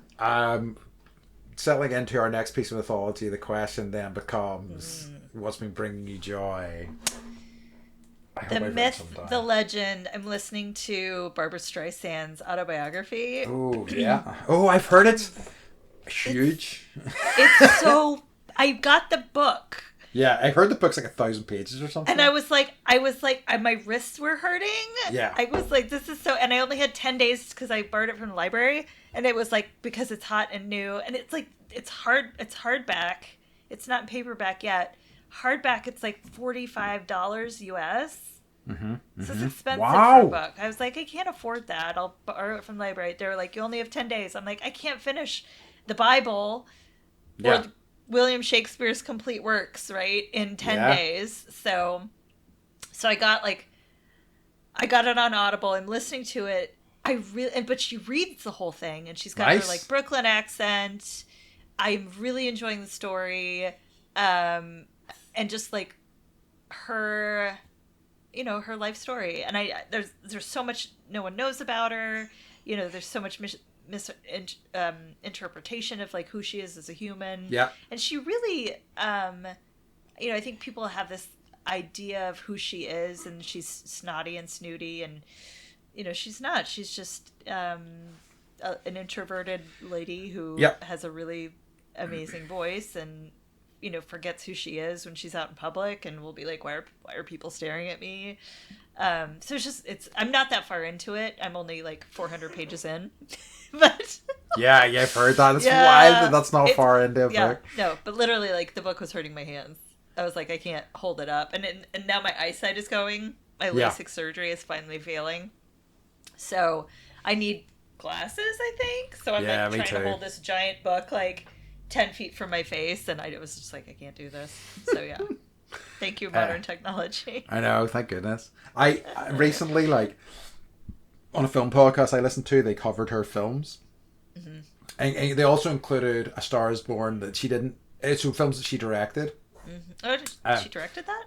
[SPEAKER 1] settling into our next piece of mythology, the question then becomes, What's been bringing you joy? I hope
[SPEAKER 2] The
[SPEAKER 1] I've read
[SPEAKER 2] myth,
[SPEAKER 1] some down.
[SPEAKER 2] the legend. I'm listening to Barbara Streisand's autobiography.
[SPEAKER 1] Oh yeah. Oh, I've heard it. Huge.
[SPEAKER 2] It's so. I got the book.
[SPEAKER 1] Yeah, I heard the book's like 1,000 pages or something.
[SPEAKER 2] And I was like, my wrists were hurting.
[SPEAKER 1] Yeah.
[SPEAKER 2] I was like, this is so, and I only had 10 days because I borrowed it from the library. And it was like, because it's hot and new. And it's like, it's hardback. It's not in paperback yet. Hardback, it's like $45 US.
[SPEAKER 1] Mm-hmm.
[SPEAKER 2] So it's expensive
[SPEAKER 1] Wow.
[SPEAKER 2] for a book. I was like, I can't afford that. I'll borrow it from the library. They were like, you only have 10 days. I'm like, I can't finish the Bible
[SPEAKER 1] Yeah.
[SPEAKER 2] or William Shakespeare's complete works, right, in 10 days. So I got it on Audible. I'm listening to it. But she reads the whole thing, and she's got her like Brooklyn accent. I'm really enjoying the story, and just like her, her life story. And there's so much no one knows about her. There's so much interpretation of like who she is as a human.
[SPEAKER 1] Yeah.
[SPEAKER 2] And she really, I think people have this idea of who she is, and she's snotty and snooty, and she's not. She's just an introverted lady who has a really amazing voice, and forgets who she is when she's out in public, and will be like, why are people staring at me? So I'm not that far into it. I'm only like 400 pages in. But
[SPEAKER 1] yeah, I've heard that. It's wild that that's not far into a book.
[SPEAKER 2] No, but literally, like, the book was hurting my hands. I was like, I can't hold it up. And now my eyesight is going. My LASIK surgery is finally failing. So I need glasses, I think. So I'm trying to hold this giant book like 10 feet from my face. And I was just like, I can't do this. So yeah. Thank you, modern technology.
[SPEAKER 1] I know, thank goodness. I recently, like, on a film podcast I listened to, they covered her films. Mm-hmm. And they also included A Star is Born that she didn't... So films that she directed.
[SPEAKER 2] Mm-hmm. Oh, she directed that?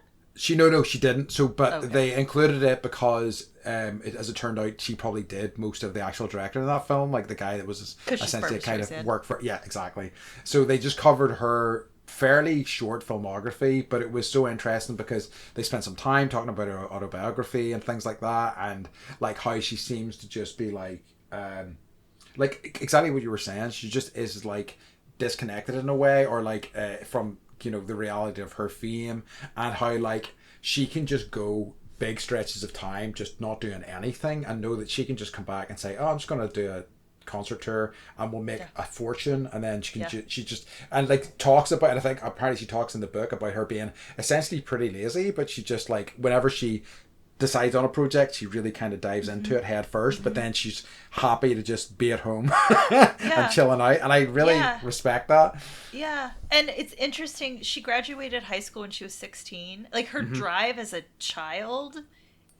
[SPEAKER 1] No, she didn't. So, but they included it because, as it turned out, she probably did most of the actual directing of that film. Like, the guy that was essentially kind of work for... Yeah, exactly. So they just covered her fairly short filmography, but it was so interesting because they spent some time talking about her autobiography and things like that, and like how she seems to just be like exactly what you were saying. She just is like disconnected in a way, or like from the reality of her fame, and how like she can just go big stretches of time just not doing anything, and know that she can just come back and say, oh, I'm just going to do a concert tour and we'll make a fortune, and then she can she just and like talks about, and I think apparently she talks in the book about her being essentially pretty lazy, but she just like whenever she decides on a project, she really kind of dives into it head first, but then she's happy to just be at home and chilling out, and I really respect that.
[SPEAKER 2] And it's interesting, she graduated high school when she was 16. Like, her drive as a child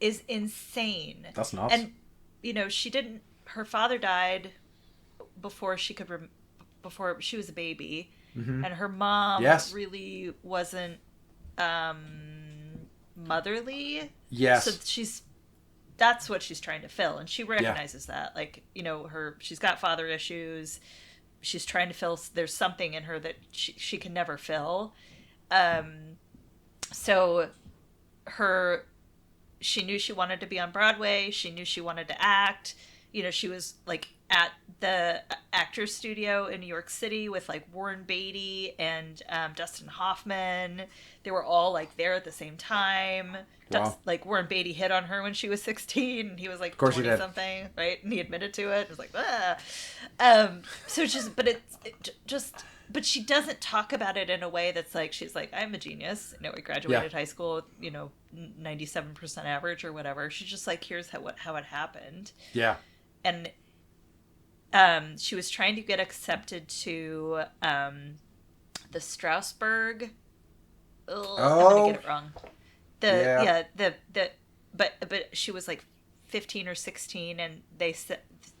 [SPEAKER 2] is insane.
[SPEAKER 1] That's nuts.
[SPEAKER 2] And she didn't, her father died before she was a baby, and her mom really wasn't motherly.
[SPEAKER 1] Yes.
[SPEAKER 2] So that's what she's trying to fill, and she recognizes that. Like, she's got father issues. She's trying to fill. There's something in her that she can never fill. So she knew she wanted to be on Broadway. She knew she wanted to act. She was like at the Actors Studio in New York City with like Warren Beatty and Dustin Hoffman. They were all like there at the same time.
[SPEAKER 1] Wow.
[SPEAKER 2] Like, Warren Beatty hit on her when she was 16, and he was like 20 something, right? And he admitted to it. It was like, so but she doesn't talk about it in a way that's like, she's like, I'm a genius. I graduated high school with 97% average or whatever. She's just like, here's how it happened.
[SPEAKER 1] Yeah.
[SPEAKER 2] And she was trying to get accepted to the Strasberg. I'm gonna get it wrong. But she was like 15 or 16, and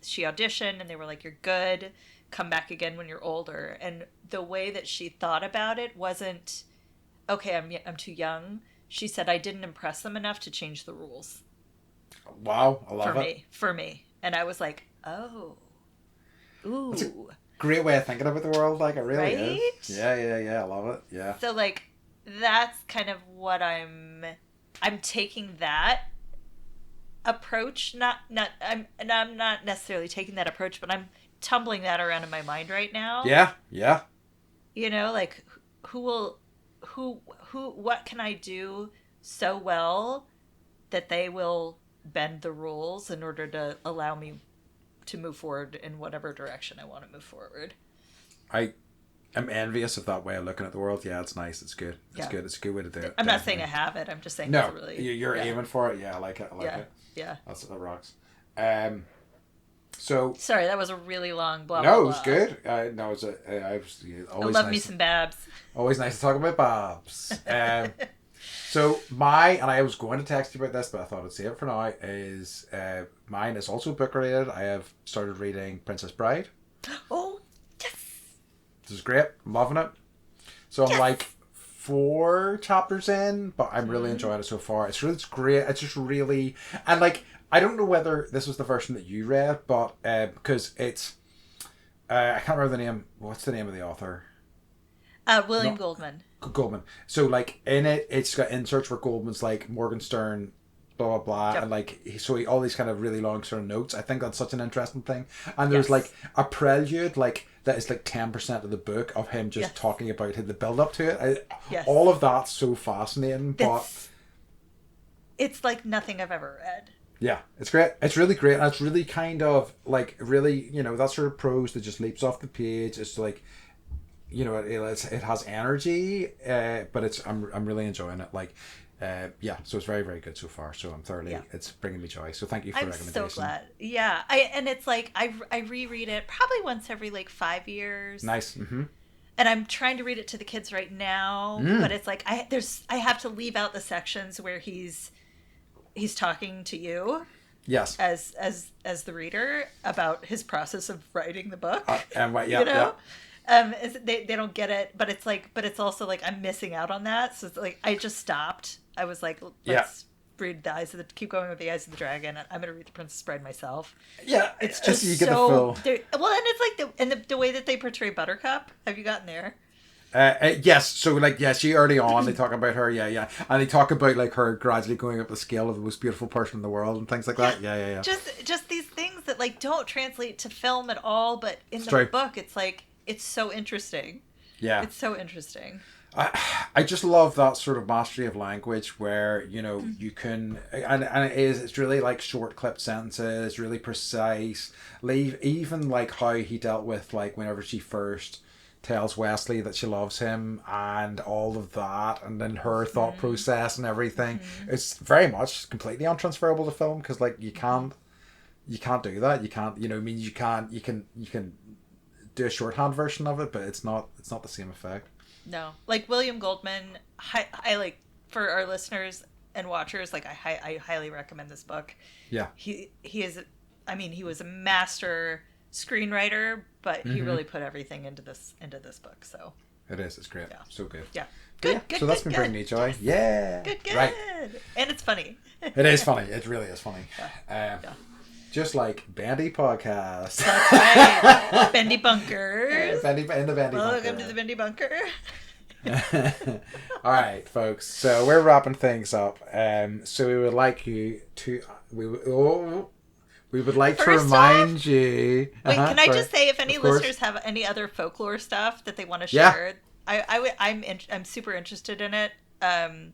[SPEAKER 2] she auditioned, and they were like, you're good, come back again when you're older. And the way that she thought about it wasn't, okay, I'm too young. She said, I didn't impress them enough to change the rules.
[SPEAKER 1] Wow, I love it.
[SPEAKER 2] For me. And I was like, oh. Ooh.
[SPEAKER 1] That's a great way of thinking about the world. Like, it really
[SPEAKER 2] is.
[SPEAKER 1] Yeah, I love it. Yeah.
[SPEAKER 2] So, like, that's kind of what I'm taking that approach. I'm not necessarily taking that approach, but I'm tumbling that around in my mind right now.
[SPEAKER 1] Yeah.
[SPEAKER 2] You know, like who what can I do so well that they will bend the rules in order to allow me to move forward in whatever direction I want to move forward.
[SPEAKER 1] I'm envious of that way of looking at the world. Yeah, it's nice. It's good. It's good. It's a good way to do it.
[SPEAKER 2] I'm not saying I have it. I'm just saying
[SPEAKER 1] no.
[SPEAKER 2] It's really,
[SPEAKER 1] you're aiming for it. Yeah, I like it. I like it.
[SPEAKER 2] Yeah.
[SPEAKER 1] That rocks. So
[SPEAKER 2] sorry, that was a really long blah.
[SPEAKER 1] No,
[SPEAKER 2] blah,
[SPEAKER 1] it was good. No, it was always.
[SPEAKER 2] I love
[SPEAKER 1] nice
[SPEAKER 2] me some Babs.
[SPEAKER 1] Always nice to talk about Babs. So I was going to text you about this, but I thought I'd say it for now. Is mine is also book related. I have started reading Princess Bride.
[SPEAKER 2] Oh yes,
[SPEAKER 1] this is great. I'm loving it. So I'm like 4 chapters in, but I'm really enjoying it so far. It's great. It's just really, and like, I don't know whether this was the version that you read, but because it's I can't remember the name. What's the name of the author?
[SPEAKER 2] William Goldman.
[SPEAKER 1] Goldman. So like in it, it's got inserts where Goldman's like Morgenstern, blah blah blah,
[SPEAKER 2] Yep.
[SPEAKER 1] and like all these kind of really long sort of notes. I think that's such an interesting thing. And there's like a prelude, like that is like 10% of the book of him just talking about the build up to it. All of that's so fascinating, but
[SPEAKER 2] it's like nothing I've ever read.
[SPEAKER 1] Yeah, it's great. It's really great, and it's really kind of like really, that sort of prose that just leaps off the page. It's like, it has energy, but I'm really enjoying it. Like, so it's very, very good so far. So I'm thoroughly, it's bringing me joy. So thank you for the recommendation.
[SPEAKER 2] I'm so glad. Yeah, and it's like I reread it probably once every like 5 years.
[SPEAKER 1] Nice. Mm-hmm.
[SPEAKER 2] And I'm trying to read it to the kids right now, but it's like I have to leave out the sections where he's talking to you.
[SPEAKER 1] Yes.
[SPEAKER 2] As the reader about his process of writing the book. They don't get it, but it's also like I'm missing out on that. So it's like I just stopped. I was like, let's read keep going with the Eyes of the Dragon. I'm going to read the Princess Bride myself.
[SPEAKER 1] Yeah,
[SPEAKER 2] it's just
[SPEAKER 1] you get
[SPEAKER 2] so. The and it's like the way that they portray Buttercup. Have you gotten there?
[SPEAKER 1] Yes, so like early on they talk about her, and they talk about like her gradually going up the scale of the most beautiful person in the world and things like that. Yeah.
[SPEAKER 2] Just these things that like don't translate to film at all, but in the book it's like it's so interesting. Yeah, it's so interesting.
[SPEAKER 1] I just love that sort of mastery of language where you can and it's really like short clipped sentences, really precise. Even like how he dealt with like whenever she first tells Wesley that she loves him and all of that, and then her thought process and everything. It's very much completely untransferable to film because like you can't do that. You can't, you can do a shorthand version of it, but it's not the same effect.
[SPEAKER 2] No, like William Goldman, I like, for our listeners and watchers, like I highly recommend this book. Yeah, he was a master screenwriter, but he really put everything into this book. So it's great. Yeah. So good. Yeah. Good. So that's been bringing me joy. Yeah. Good. Right. And it's funny.
[SPEAKER 1] It is funny. It really is funny. Yeah. Just like Bendy podcast.
[SPEAKER 2] That's right. Bendy Bunkers.
[SPEAKER 1] Bendy Bunker.
[SPEAKER 2] Welcome to the Bendy Bunker.
[SPEAKER 1] All right, folks. So we're wrapping things up. So we would like you to we would like to remind you.
[SPEAKER 2] Wait, can I just say, if any listeners have any other folklore stuff that they want to share, I'm super interested in it. And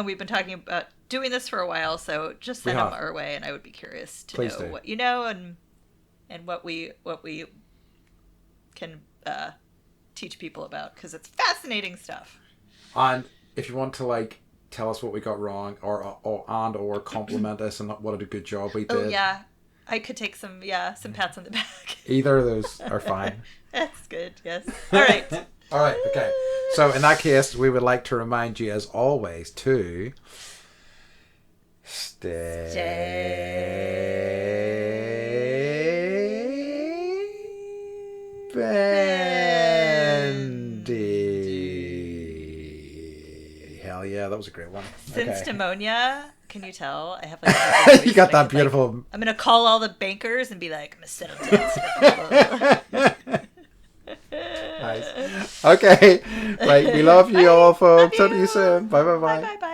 [SPEAKER 2] we've been talking about doing this for a while, so just send them our way, and I would be curious to know what you know and what we can teach people about, because it's fascinating stuff.
[SPEAKER 1] And if you want to like tell us what we got wrong, or compliment us and what a good job we did.
[SPEAKER 2] Oh yeah, I could take some pats on the back.
[SPEAKER 1] Either of those are fine.
[SPEAKER 2] That's good. Yes. All right.
[SPEAKER 1] All right. Okay. So in that case, we would like to remind you, as always, to stay bendy. Hell yeah, that was a great one.
[SPEAKER 2] Since pneumonia, can you tell? I have like
[SPEAKER 1] you got that beautiful.
[SPEAKER 2] Like, I'm gonna call all the bankers and be like, I'm gonna sit on tits.
[SPEAKER 1] Nice. Okay. Right. We love you
[SPEAKER 2] Bye.
[SPEAKER 1] all,
[SPEAKER 2] Love
[SPEAKER 1] folks. Talk to you
[SPEAKER 2] you.
[SPEAKER 1] soon. Bye bye
[SPEAKER 2] Bye
[SPEAKER 1] bye.
[SPEAKER 2] bye bye.